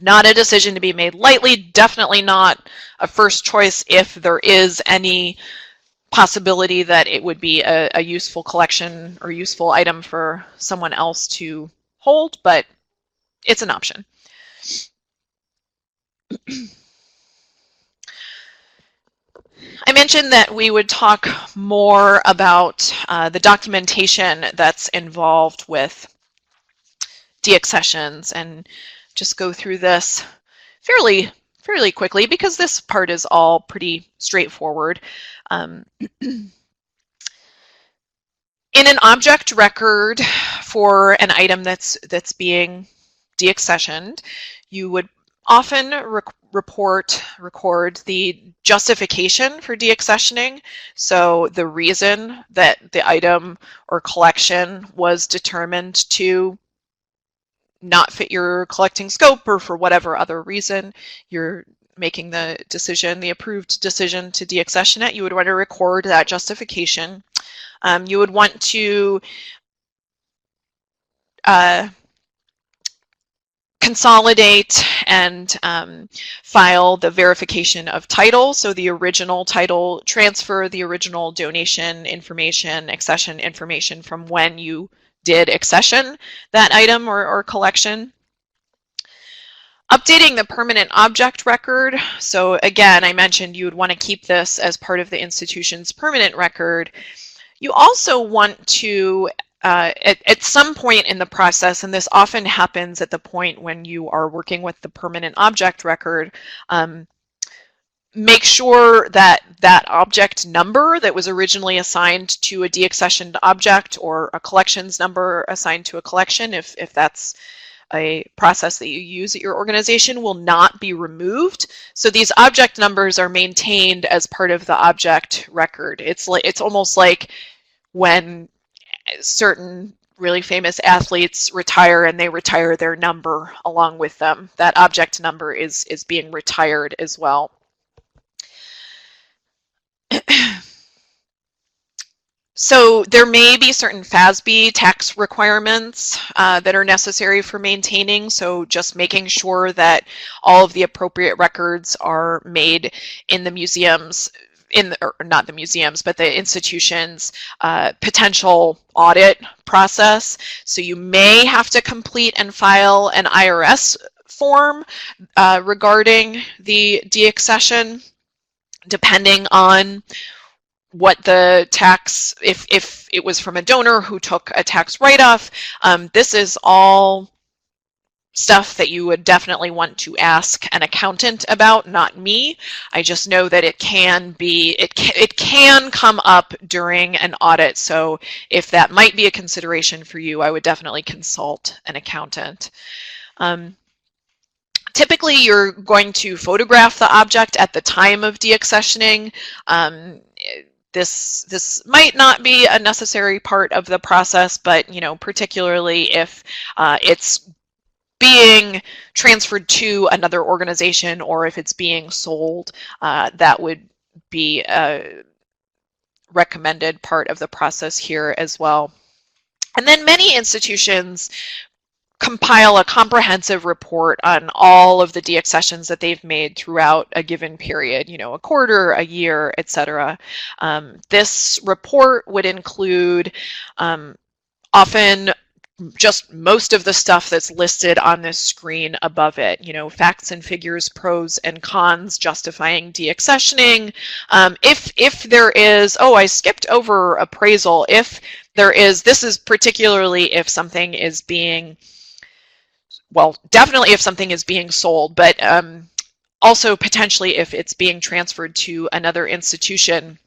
Not a decision to be made lightly, definitely not a first choice if there is any possibility that it would be a useful collection or useful item for someone else to hold, but it's an option. I mentioned that we would talk more about the documentation that's involved with deaccessions, and just go through this fairly quickly because this part is all pretty straightforward. In an object record for an item that's being deaccessioned, you would often record the justification for deaccessioning, so the reason that the item or collection was determined to not fit your collecting scope, or for whatever other reason you're making the decision, the approved decision to deaccession it. You would want to record that justification. You would want to consolidate and file the verification of title, so the original title transfer, the original donation information, accession information from when you did accession that item or collection. Updating the permanent object record. So again, I mentioned you would want to keep this as part of the institution's permanent record. You also want to, at some point in the process, and this often happens at the point when you are working with the permanent object record, make sure that that object number that was originally assigned to a deaccessioned object, or a collections number assigned to a collection, if that's a process that you use at your organization, will not be removed. So these object numbers are maintained as part of the object record. It's almost like when certain really famous athletes retire and they retire their number along with them. That object number is being retired as well. So there may be certain FASB tax requirements that are necessary for maintaining, so just making sure that all of the appropriate records are made in the museums, or not the museums, but the institution's potential audit process. So you may have to complete and file an IRS form regarding the deaccession, depending on what the tax, if it was from a donor who took a tax write-off. This is all stuff that you would definitely want to ask an accountant about, not me. I just know that it can come up during an audit, so if that might be a consideration for you, I would definitely consult an accountant. Typically, you're going to photograph the object at the time of deaccessioning. This might not be a necessary part of the process, but particularly if it's being transferred to another organization or if it's being sold, that would be a recommended part of the process here as well. And then many institutions compile a comprehensive report on all of the deaccessions that they've made throughout a given period, a quarter, a year, etc. This report would include often just most of the stuff that's listed on this screen above it, facts and figures, pros and cons justifying deaccessioning. If there is, oh, I skipped over appraisal, if there is, this is particularly if something is being, well, definitely if something is being sold, but also potentially if it's being transferred to another institution.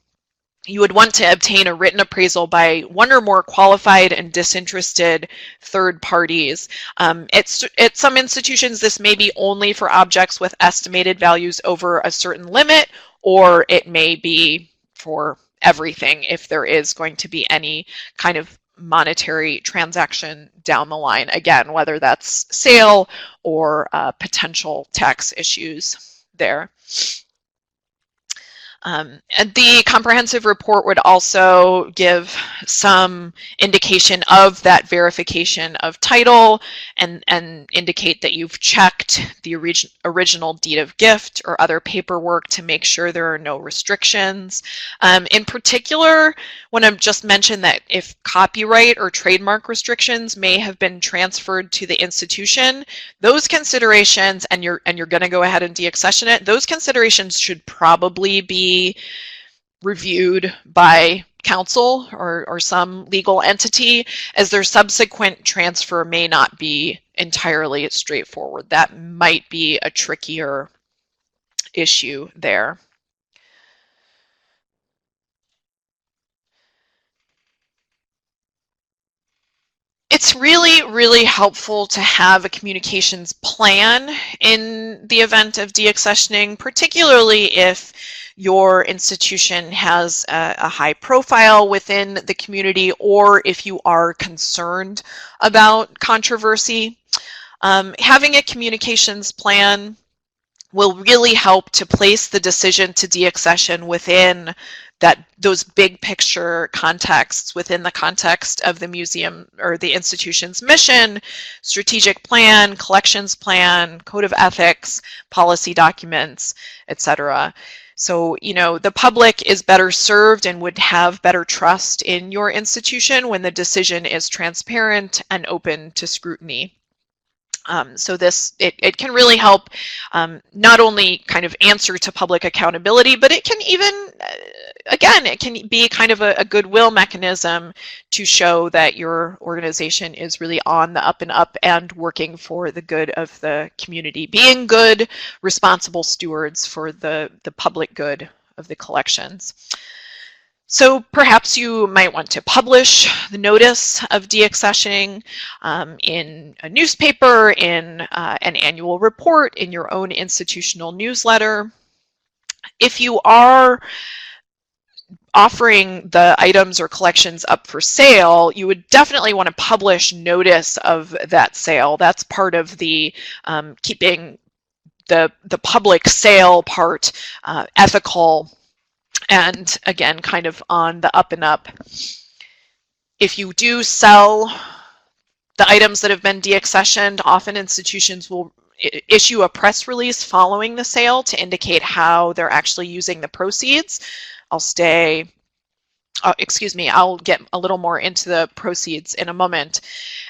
You would want to obtain a written appraisal by one or more qualified and disinterested third parties. At some institutions, this may be only for objects with estimated values over a certain limit, or it may be for everything if there is going to be any kind of monetary transaction down the line, again, whether that's sale or potential tax issues there. And the comprehensive report would also give some indication of that verification of title and indicate that you've checked the original deed of gift or other paperwork to make sure there are no restrictions. In particular, when I've just mentioned that if copyright or trademark restrictions may have been transferred to the institution, those considerations, and you're going to go ahead and deaccession it, those considerations should probably be reviewed by counsel or some legal entity, as their subsequent transfer may not be entirely straightforward. That might be a trickier issue there. It's really, really helpful to have a communications plan in the event of deaccessioning, particularly if your institution has a high profile within the community, or if you are concerned about controversy. Having a communications plan will really help to place the decision to deaccession within those big picture contexts, within the context of the museum or the institution's mission, strategic plan, collections plan, code of ethics, policy documents, etc. So, the public is better served and would have better trust in your institution when the decision is transparent and open to scrutiny. So it can really help not only kind of answer to public accountability, but it can even, again, it can be kind of a goodwill mechanism to show that your organization is really on the up and up and working for the good of the community, being good, responsible stewards for the public good of the collections. So perhaps you might want to publish the notice of deaccessioning in a newspaper, in an annual report, in your own institutional newsletter. If you are offering the items or collections up for sale, you would definitely want to publish notice of that sale. That's part of the keeping the public sale part ethical, and again, kind of on the up and up. If you do sell the items that have been deaccessioned, often institutions will issue a press release following the sale to indicate how they're actually using the proceeds. I'll get a little more into the proceeds in a moment.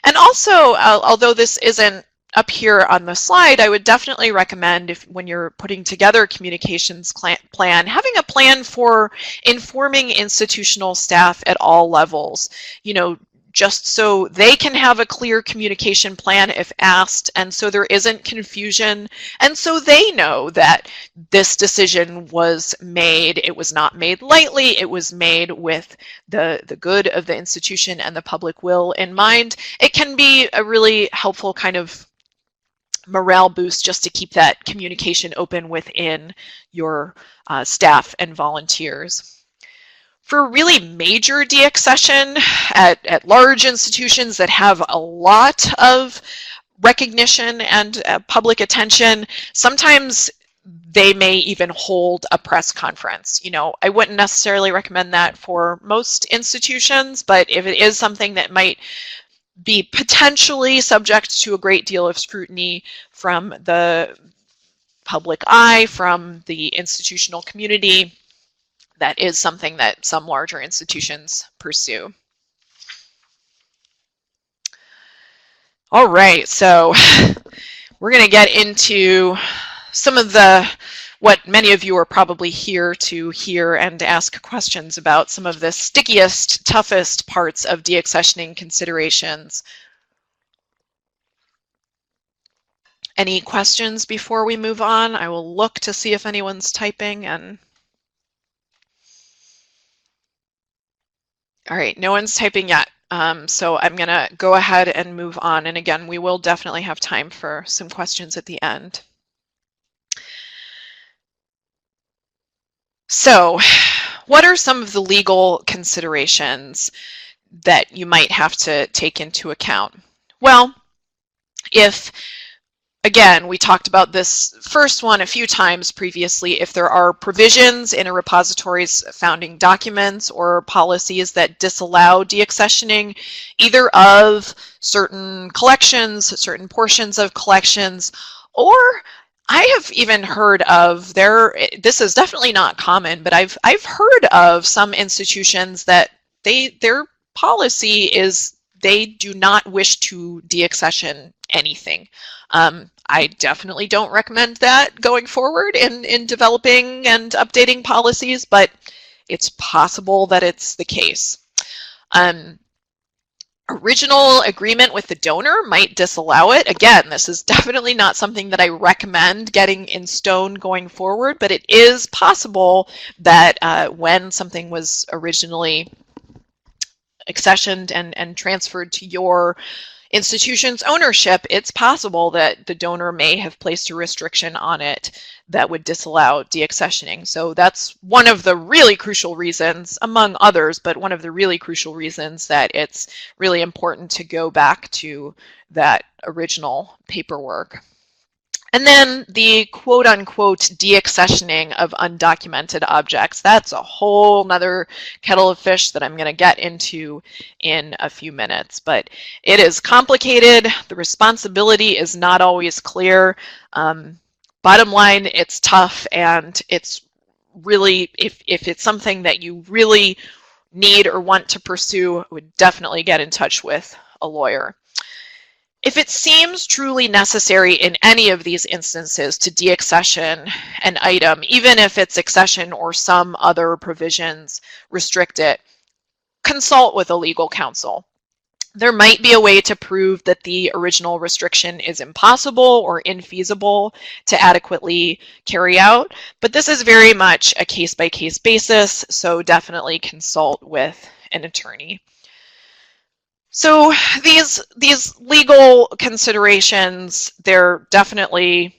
And also, although this isn't up here on the slide, I would definitely recommend, when you're putting together a communications plan, having a plan for informing institutional staff at all levels, just so they can have a clear communication plan if asked, and so there isn't confusion, and so they know that this decision was made. It was not made lightly. It was made with the good of the institution and the public will in mind. It can be a really helpful kind of morale boost just to keep that communication open within your staff and volunteers. For really major deaccession at large institutions that have a lot of recognition and public attention, sometimes they may even hold a press conference. You know, I wouldn't necessarily recommend that for most institutions, but if it is something that might be potentially subject to a great deal of scrutiny from the public eye, from the institutional community, that is something that some larger institutions pursue. All right, so we're going to get into some of what many of you are probably here to hear and ask questions about, some of the stickiest, toughest parts of deaccessioning considerations. Any questions before we move on? I will look to see if anyone's typing. And all right, no one's typing yet. So I'm going to go ahead and move on. And again, we will definitely have time for some questions at the end. So what are some of the legal considerations that you might have to take into account? Well, again, we talked about this first one a few times previously. If there are provisions in a repository's founding documents or policies that disallow deaccessioning either of certain collections, certain portions of collections, or I have even heard of this is definitely not common, but I've heard of some institutions that their policy is they do not wish to deaccession anything. I definitely don't recommend that going forward in developing and updating policies, but it's possible that it's the case. Original agreement with the donor might disallow it. Again, this is definitely not something that I recommend getting in stone going forward, but it is possible that when something was originally accessioned and transferred to your institution's ownership, it's possible that the donor may have placed a restriction on it that would disallow deaccessioning. So that's one of the really crucial reasons, among others, but one of the really crucial reasons that it's really important to go back to that original paperwork. And then the quote-unquote deaccessioning of undocumented objects. That's a whole nother kettle of fish that I'm going to get into in a few minutes. But it is complicated. The responsibility is not always clear. Bottom line, it's tough, and it's really, if it's something that you really need or want to pursue, I would definitely get in touch with a lawyer. If it seems truly necessary in any of these instances to deaccession an item, even if its accession or some other provisions restrict it, consult with a legal counsel. There might be a way to prove that the original restriction is impossible or infeasible to adequately carry out, but this is very much a case-by-case basis, so definitely consult with an attorney. So these legal considerations, they're definitely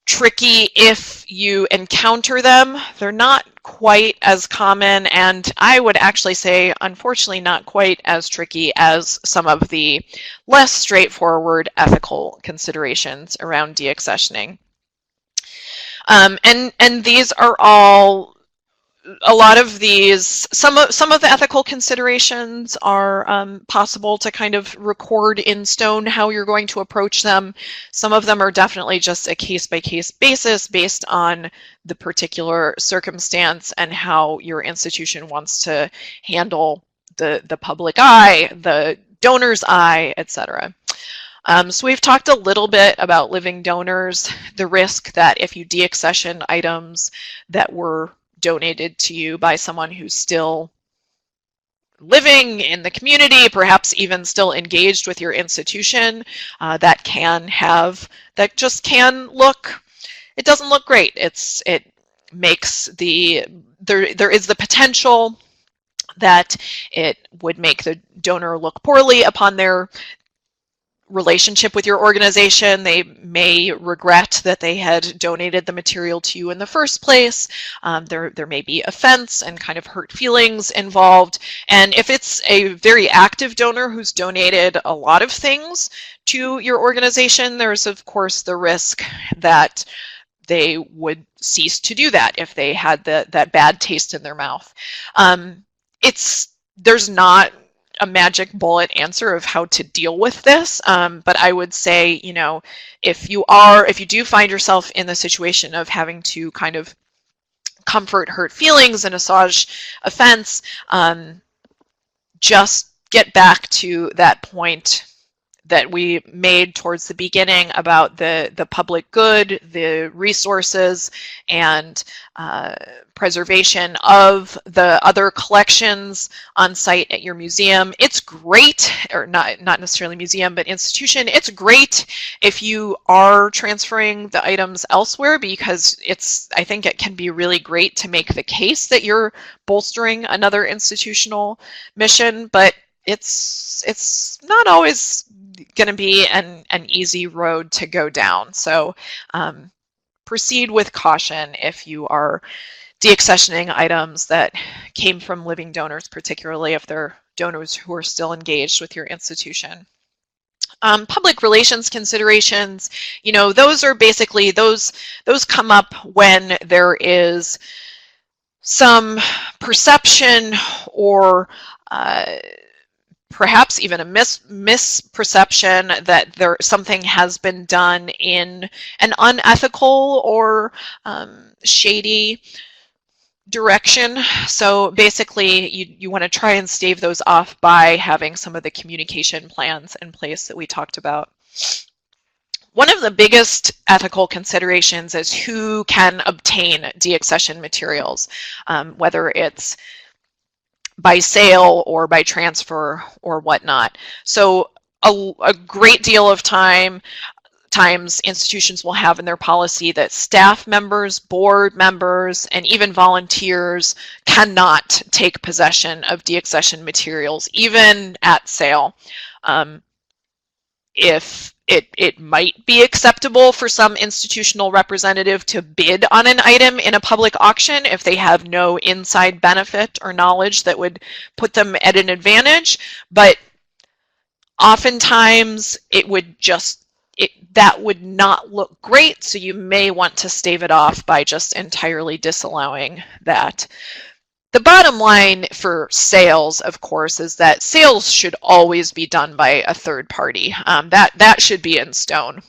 tricky if you encounter them. They're not quite as common, and I would actually say, unfortunately, not quite as tricky as some of the less straightforward ethical considerations around deaccessioning. And these are all, a lot of these, some of the ethical considerations are possible to kind of record in stone how you're going to approach them. Some of them are definitely just a case-by-case basis based on the particular circumstance and how your institution wants to handle the public eye, the donor's eye, etc. So we've talked a little bit about living donors, the risk that if you deaccession items that were donated to you by someone who's still living in the community, perhaps even still engaged with your institution, that just can look, it doesn't look great. It makes there is the potential that it would make the donor look poorly upon their relationship with your organization. They may regret that they had donated the material to you in the first place. There may be offense and kind of hurt feelings involved. And if it's a very active donor who's donated a lot of things to your organization, there's of course the risk that they would cease to do that if they had that bad taste in their mouth. There's not a magic bullet answer of how to deal with this, but I would say, you know, if you do find yourself in the situation of having to kind of comfort hurt feelings and assuage offense, just get back to that point that we made towards the beginning about the public good, the resources, and preservation of the other collections on site at your museum. It's great, or not necessarily museum, but institution. It's great if you are transferring the items elsewhere, because I think it can be really great to make the case that you're bolstering another institutional mission, but it's not always going to be an easy road to go down. So proceed with caution if you are deaccessioning items that came from living donors, particularly if they're donors who are still engaged with your institution. Public relations considerations, you know, those are basically, those come up when there is some perception or perhaps even a misperception that something has been done in an unethical or shady direction. So basically, you want to try and stave those off by having some of the communication plans in place that we talked about. One of the biggest ethical considerations is who can obtain deaccession materials, whether it's by sale or by transfer or whatnot. So a great deal of times institutions will have in their policy that staff members, board members, and even volunteers cannot take possession of deaccession materials, even at sale. If it might be acceptable for some institutional representative to bid on an item in a public auction if they have no inside benefit or knowledge that would put them at an advantage, but oftentimes that would not look great, so you may want to stave it off by just entirely disallowing that. The bottom line for sales, of course, is that sales should always be done by a third party. That should be in stone.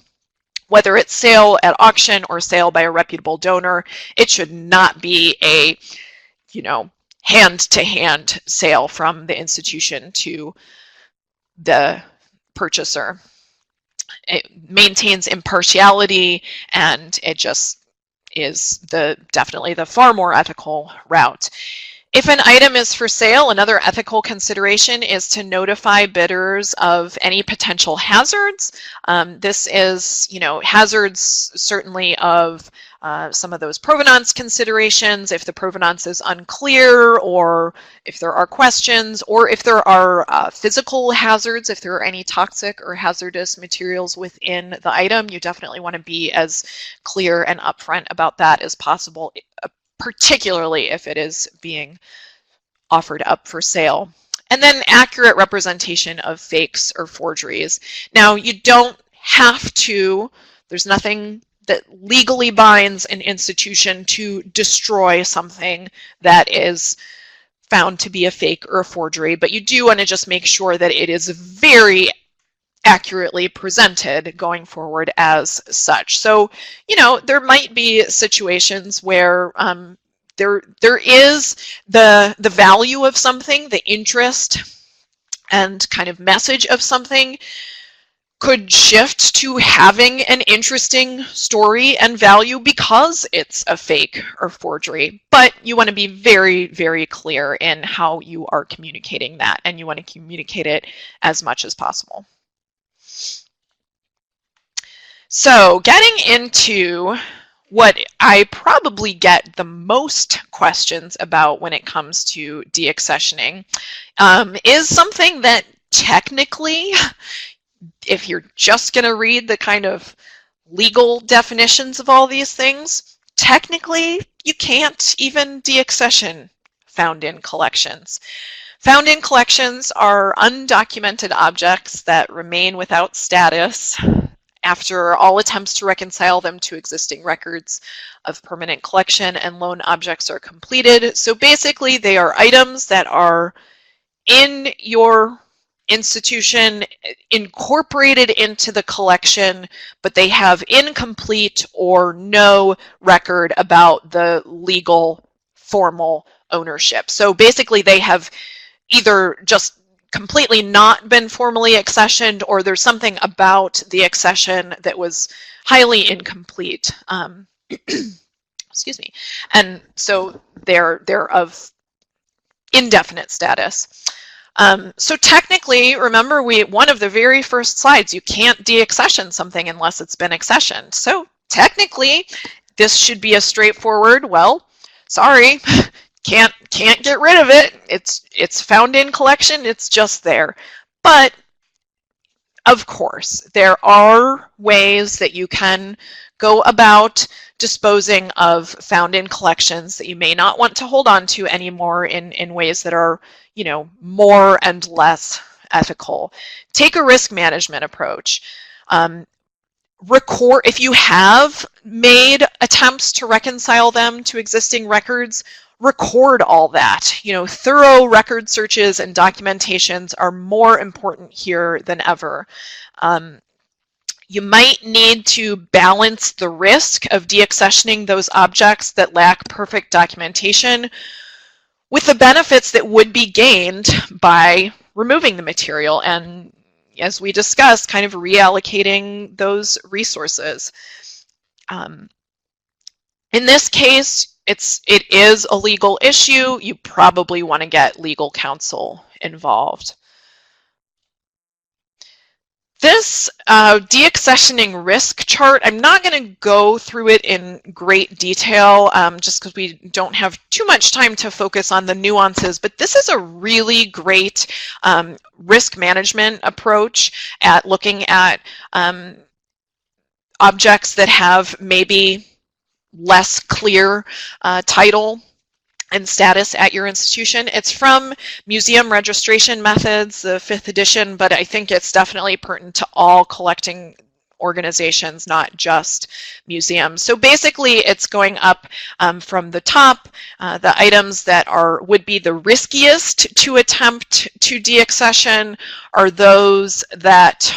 Whether it's sale at auction or sale by a reputable donor, it should not be a, you know, hand-to-hand sale from the institution to the purchaser. It maintains impartiality, and it just is definitely the far more ethical route. If an item is for sale, another ethical consideration is to notify bidders of any potential hazards. This is, you know, hazards certainly of some of those provenance considerations, if the provenance is unclear, or if there are questions, or if there are physical hazards, if there are any toxic or hazardous materials within the item, you definitely want to be as clear and upfront about that as possible, particularly if it is being offered up for sale. And then accurate representation of fakes or forgeries. Now, you don't have to, there's nothing that legally binds an institution to destroy something that is found to be a fake or a forgery, but you do want to just make sure that it is very accurately presented going forward as such. So, you know, there might be situations where there is the value of something, the interest and kind of message of something could shift to having an interesting story and value because it's a fake or forgery. But you want to be very, very clear in how you are communicating that, and you want to communicate it as much as possible. So getting into what I probably get the most questions about when it comes to deaccessioning is something that technically if you're just going to read the kind of legal definitions of all these things, technically you can't even deaccession found in collections. Found in collections are undocumented objects that remain without status after all attempts to reconcile them to existing records of permanent collection and loan objects are completed. So basically they are items that are in your institution incorporated into the collection, but they have incomplete or no record about the legal formal ownership. So basically they have either just completely not been formally accessioned, or there's something about the accession that was highly incomplete. Excuse me. And so they're of indefinite status. So technically, remember, one of the very first slides, you can't deaccession something unless it's been accessioned. So technically, this should be a straightforward, well, sorry, can't get rid of it. It's found in collection, it's just there. But of course, there are ways that you can go about disposing of found in collections that you may not want to hold on to anymore in ways that are, you know, more and less ethical. Take a risk management approach. Record, if you have made attempts to reconcile them to existing records, record all that. You know, thorough record searches and documentations are more important here than ever. You might need to balance the risk of deaccessioning those objects that lack perfect documentation with the benefits that would be gained by removing the material and, as we discussed, kind of reallocating those resources. In this case, it is a legal issue. You probably want to get legal counsel involved. This deaccessioning risk chart, I'm not going to go through it in great detail just because we don't have too much time to focus on the nuances, but this is a really great risk management approach at looking at objects that have maybe less clear title and status at your institution. It's from Museum Registration Methods, the 5th edition, but I think it's definitely pertinent to all collecting organizations, not just museums. So basically it's going up from the top. The items that would be the riskiest to attempt to deaccession are those that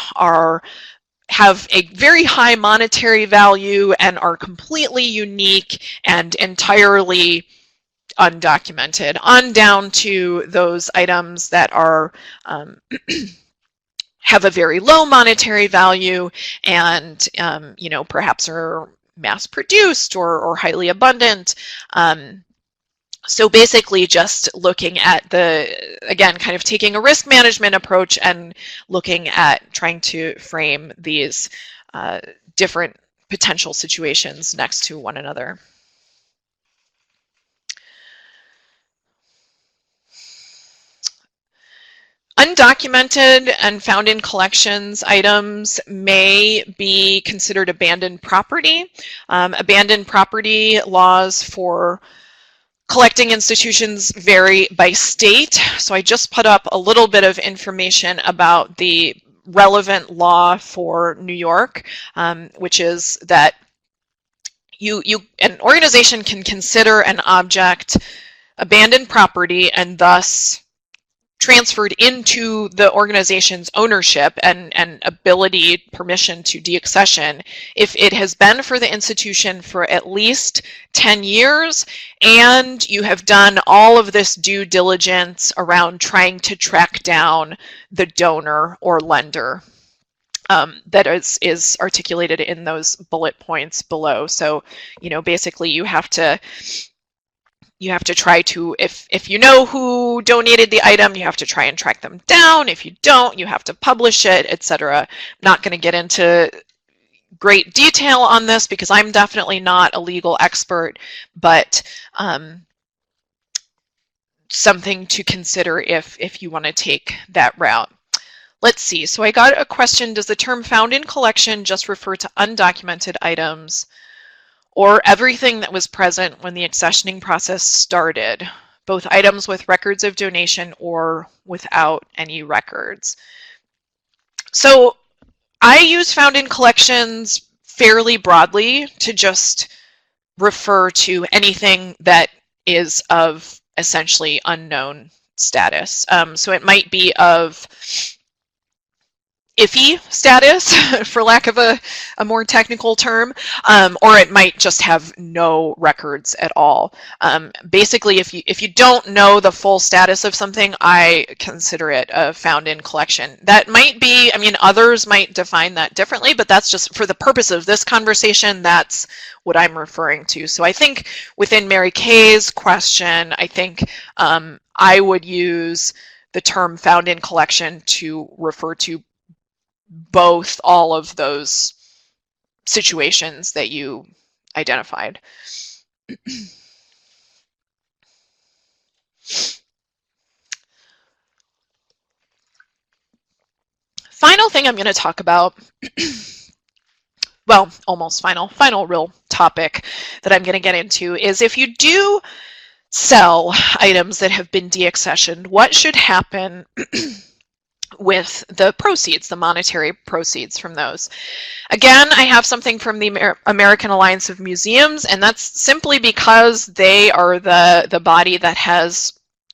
have a very high monetary value and are completely unique and entirely undocumented, on down to those items that are have a very low monetary value and you know, perhaps are mass produced or highly abundant. So basically just looking at again, kind of taking a risk management approach and looking at trying to frame these different potential situations next to one another. Undocumented and found in collections items may be considered abandoned property. Abandoned property laws for collecting institutions vary by state. So I just put up a little bit of information about the relevant law for New York, which is that an organization can consider an object abandoned property and thus transferred into the organization's ownership and ability, permission to deaccession if it has been for the institution for at least 10 years and you have done all of this due diligence around trying to track down the donor or lender that is articulated in those bullet points below. So, you know, basically you have to try to, if you know who donated the item, you have to try and track them down. If you don't, you have to publish it, etc. I'm not going to get into great detail on this because I'm definitely not a legal expert, but something to consider if you want to take that route. Let's see, so I got a question, does the term found in collection just refer to undocumented items or everything that was present when the accessioning process started, both items with records of donation or without any records? So I use found in collections fairly broadly to just refer to anything that is of essentially unknown status. So it might be of iffy status, for lack of a more technical term, or it might just have no records at all. Basically, if you don't know the full status of something, I consider it a found in collection. That might be, I mean, others might define that differently, but that's just for the purpose of this conversation, that's what I'm referring to. So I think within Mary Kay's question, I think I would use the term found in collection to refer to all of those situations that you identified. Final thing I'm going to talk about, well, almost final real topic that I'm going to get into is if you do sell items that have been deaccessioned, what should happen with the proceeds, the monetary proceeds from those. Again, I have something from the American Alliance of Museums, and that's simply because they are the body that has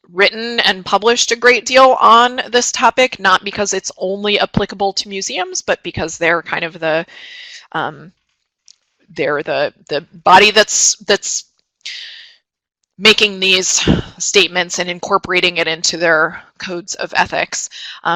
written and published a great deal on this topic, not because it's only applicable to museums, but because they're kind of the body that's making these statements and incorporating it into their codes of ethics.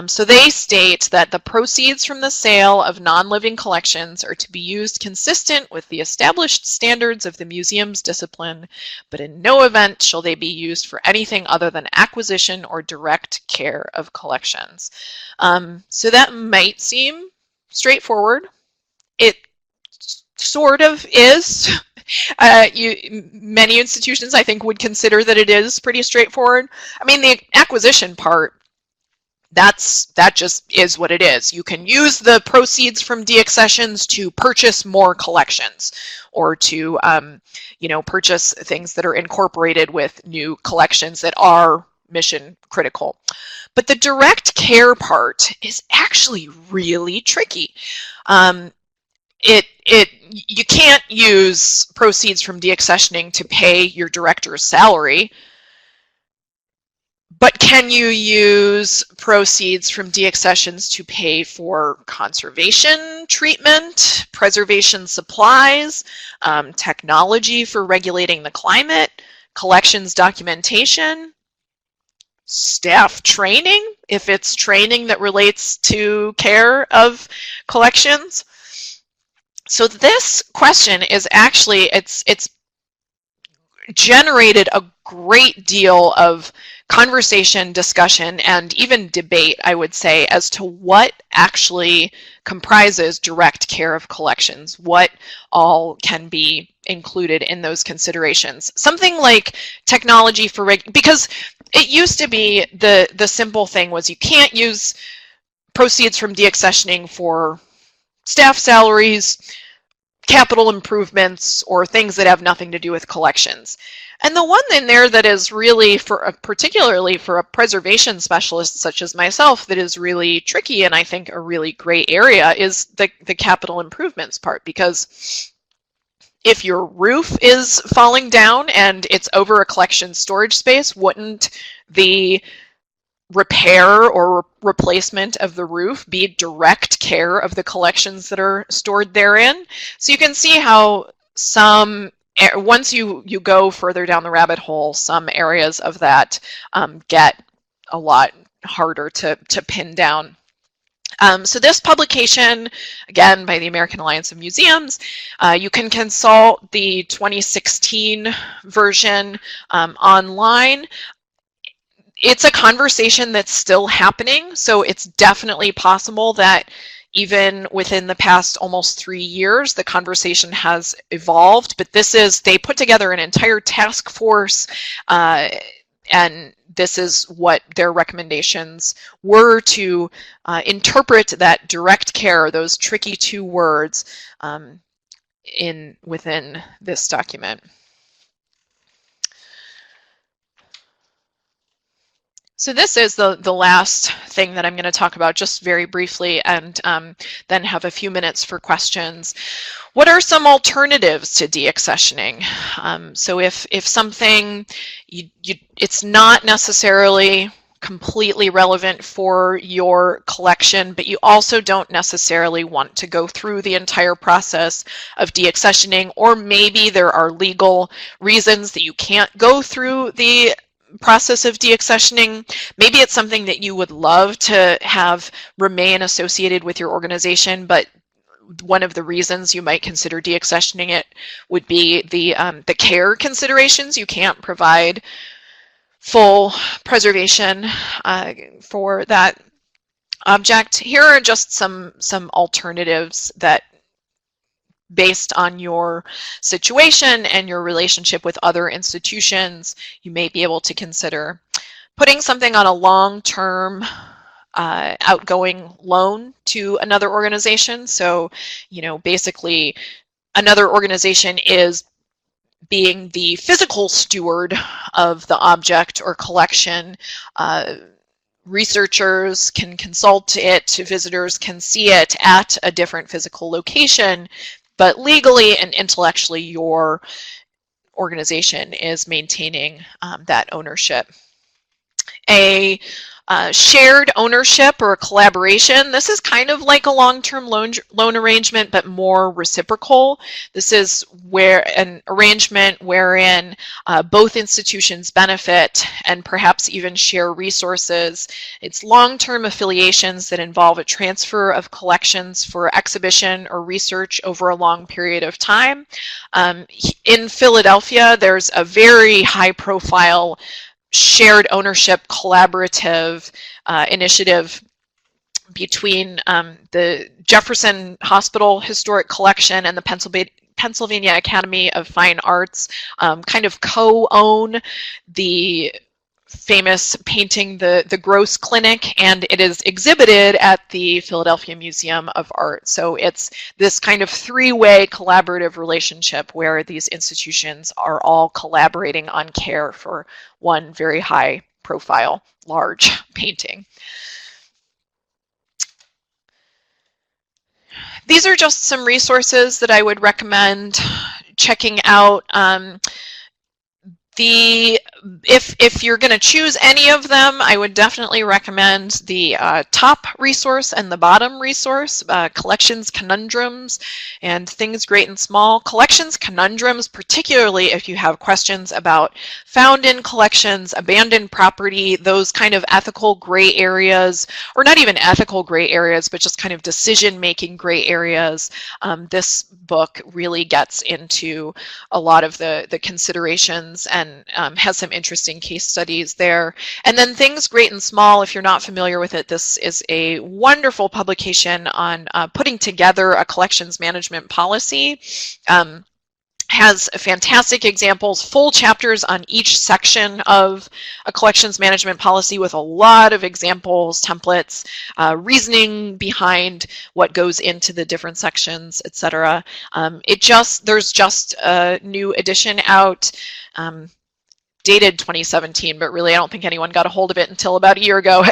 So they state that the proceeds from the sale of non-living collections are to be used consistent with the established standards of the museum's discipline, but in no event shall they be used for anything other than acquisition or direct care of collections. So that might seem straightforward. It sort of is. Many institutions, I think, would consider that it is pretty straightforward. I mean, the acquisition part, that just is what it is. You can use the proceeds from deaccessions to purchase more collections, or to, purchase things that are incorporated with new collections that are mission critical. But the direct care part is actually really tricky. You can't use proceeds from deaccessioning to pay your director's salary, but can you use proceeds from deaccessions to pay for conservation treatment, preservation supplies, technology for regulating the climate, collections documentation, staff training, if it's training that relates to care of collections? So this question is actually, it's generated a great deal of conversation, discussion, and even debate, I would say, as to what actually comprises direct care of collections, what all can be included in those considerations. Something like technology for, because it used to be the simple thing was you can't use proceeds from deaccessioning for staff salaries, capital improvements, or things that have nothing to do with collections. And the one in there that is really, particularly for a preservation specialist such as myself, that is really tricky and I think a really gray area is the capital improvements part, because if your roof is falling down and it's over a collection storage space, wouldn't the repair or replacement of the roof be direct care of the collections that are stored therein? So you can see how once you go further down the rabbit hole, some areas of that get a lot harder to pin down. So this publication, again, by the American Alliance of Museums, you can consult the 2016 version online. It's a conversation that's still happening, so it's definitely possible that even within the past almost 3 years, the conversation has evolved. But they put together an entire task force And this is what their recommendations were, to interpret that direct care, those tricky two words, within this document. So this is the last thing that I'm going to talk about just very briefly, and then have a few minutes for questions. What are some alternatives to deaccessioning? So if something, it's not necessarily completely relevant for your collection, but you also don't necessarily want to go through the entire process of deaccessioning, or maybe there are legal reasons that you can't go through the process of deaccessioning. Maybe it's something that you would love to have remain associated with your organization, but one of the reasons you might consider deaccessioning it would be the care considerations. You can't provide full preservation for that object. Here are just some alternatives that, based on your situation and your relationship with other institutions, you may be able to consider. Putting something on a long-term outgoing loan to another organization. So, basically another organization is being the physical steward of the object or collection. Researchers can consult it, visitors can see it at a different physical location, but legally and intellectually your organization is maintaining that ownership. A shared ownership or a collaboration. This is kind of like a long-term loan arrangement, but more reciprocal. This is where an arrangement wherein both institutions benefit and perhaps even share resources. It's long-term affiliations that involve a transfer of collections for exhibition or research over a long period of time. In Philadelphia, there's a very high-profile shared ownership collaborative initiative between the Jefferson Hospital Historic Collection and the Pennsylvania Academy of Fine Arts, kind of co-own the famous painting, the Gross Clinic, and it is exhibited at the Philadelphia Museum of Art. So it's this kind of three-way collaborative relationship where these institutions are all collaborating on care for one very high-profile, large painting. These are just some resources that I would recommend checking out. If you're going to choose any of them, I would definitely recommend the top resource and the bottom resource, Collections Conundrums and Things Great and Small. Collections Conundrums, particularly if you have questions about found in collections, abandoned property, those kind of ethical gray areas, or not even ethical gray areas, but just kind of decision-making gray areas. This book really gets into a lot of the considerations and has some interesting case studies there. And then Things Great and Small, if you're not familiar with it, this is a wonderful publication on putting together a collections management policy. Has fantastic examples, full chapters on each section of a collections management policy with a lot of examples, templates, reasoning behind what goes into the different sections, etc. There's just a new edition out, dated 2017, but really I don't think anyone got a hold of it until about a year ago.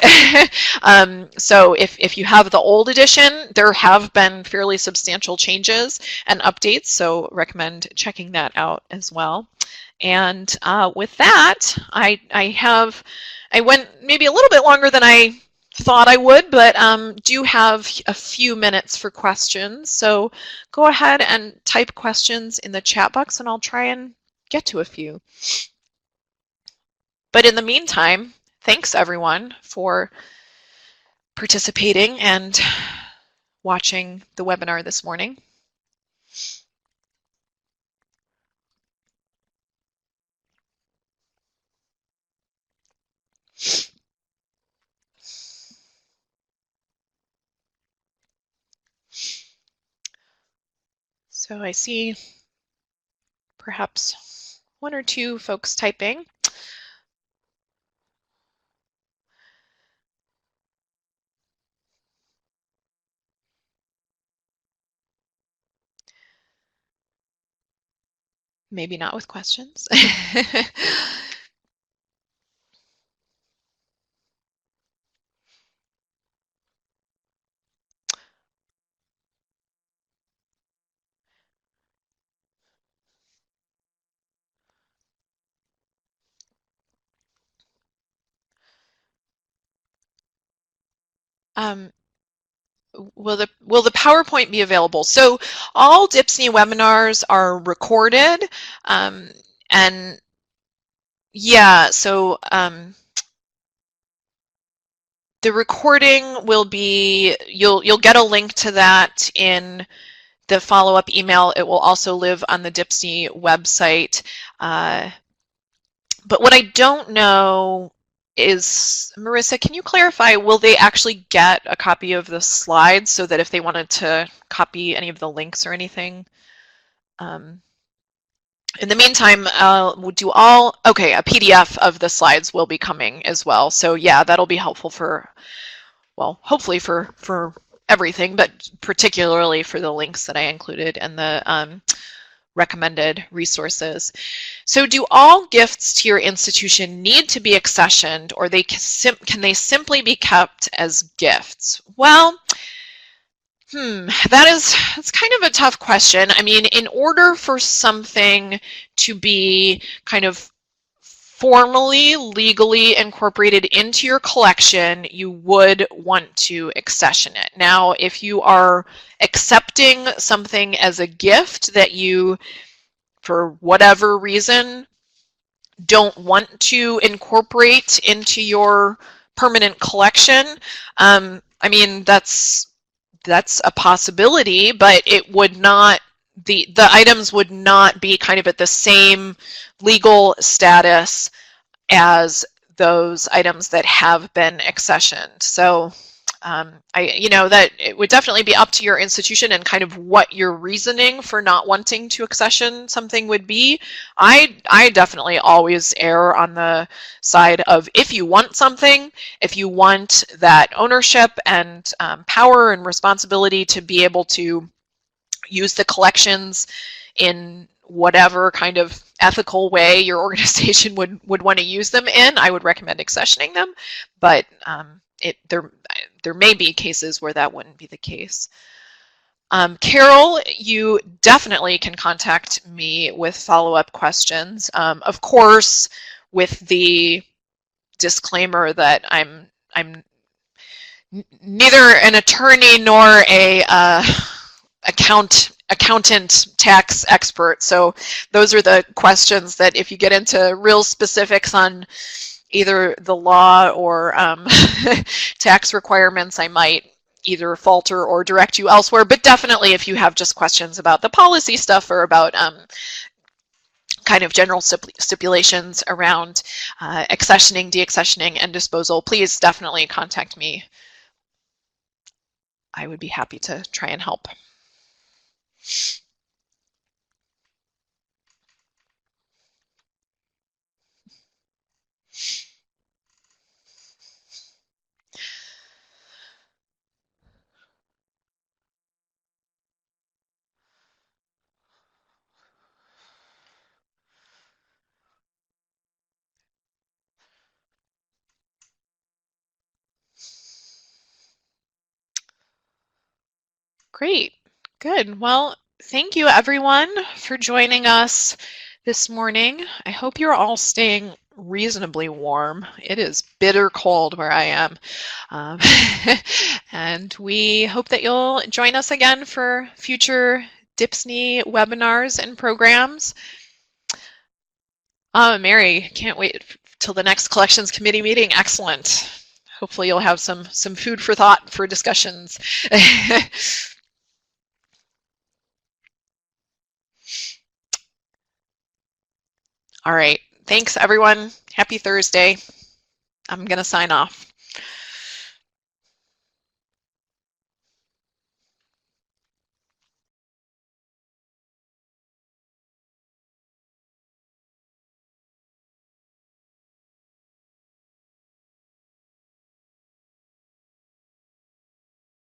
So if you have the old edition, there have been fairly substantial changes and updates, so recommend checking that out as well. And with that, I went maybe a little bit longer than I thought I would, but do have a few minutes for questions. So go ahead and type questions in the chat box and I'll try and get to a few. But in the meantime, thanks everyone for participating and watching the webinar this morning. So I see perhaps one or two folks typing. maybe not with questions. Um, will the PowerPoint be available? So all DHPSNY webinars are recorded, and yeah, so the recording will be, you'll get a link to that in the follow-up email. It will also live on the DHPSNY website. But what I don't know is, Marissa, can you clarify, will they actually get a copy of the slides so that if they wanted to copy any of the links or anything? In the meantime, we'll do okay, a PDF of the slides will be coming as well. So yeah, that'll be helpful for, well, hopefully for everything, but particularly for the links that I included and the recommended resources. So do all gifts to your institution need to be accessioned, or can they simply be kept as gifts? Well, that's kind of a tough question. I mean, in order for something to be kind of formally, legally incorporated into your collection, you would want to accession it. Now, if you are accepting something as a gift that you, for whatever reason, don't want to incorporate into your permanent collection, I mean, that's a possibility, but it would not, the items would not be kind of at the same legal status as those items that have been accessioned. So that it would definitely be up to your institution and kind of what your reasoning for not wanting to accession something would be. I definitely always err on the side of, if you want something, if you want that ownership and power and responsibility to be able to use the collections in whatever kind of ethical way your organization would want to use them in, I would recommend accessioning them. But there may be cases where that wouldn't be the case. Carol, you definitely can contact me with follow-up questions. Of course, with the disclaimer that I'm neither an attorney nor a accountant tax expert. So those are the questions that if you get into real specifics on either the law or tax requirements, I might either falter or direct you elsewhere. But definitely if you have just questions about the policy stuff or about kind of general stipulations around accessioning, deaccessioning, and disposal, please definitely contact me. I would be happy to try and help. Great, good. Well, thank you everyone for joining us this morning. I hope you're all staying reasonably warm. It is bitter cold where I am. And we hope that you'll join us again for future DHPSNY webinars and programs. Mary, can't wait till the next collections committee meeting. Excellent. Hopefully you'll have some food for thought for discussions. All right, thanks everyone. Happy Thursday. I'm gonna sign off.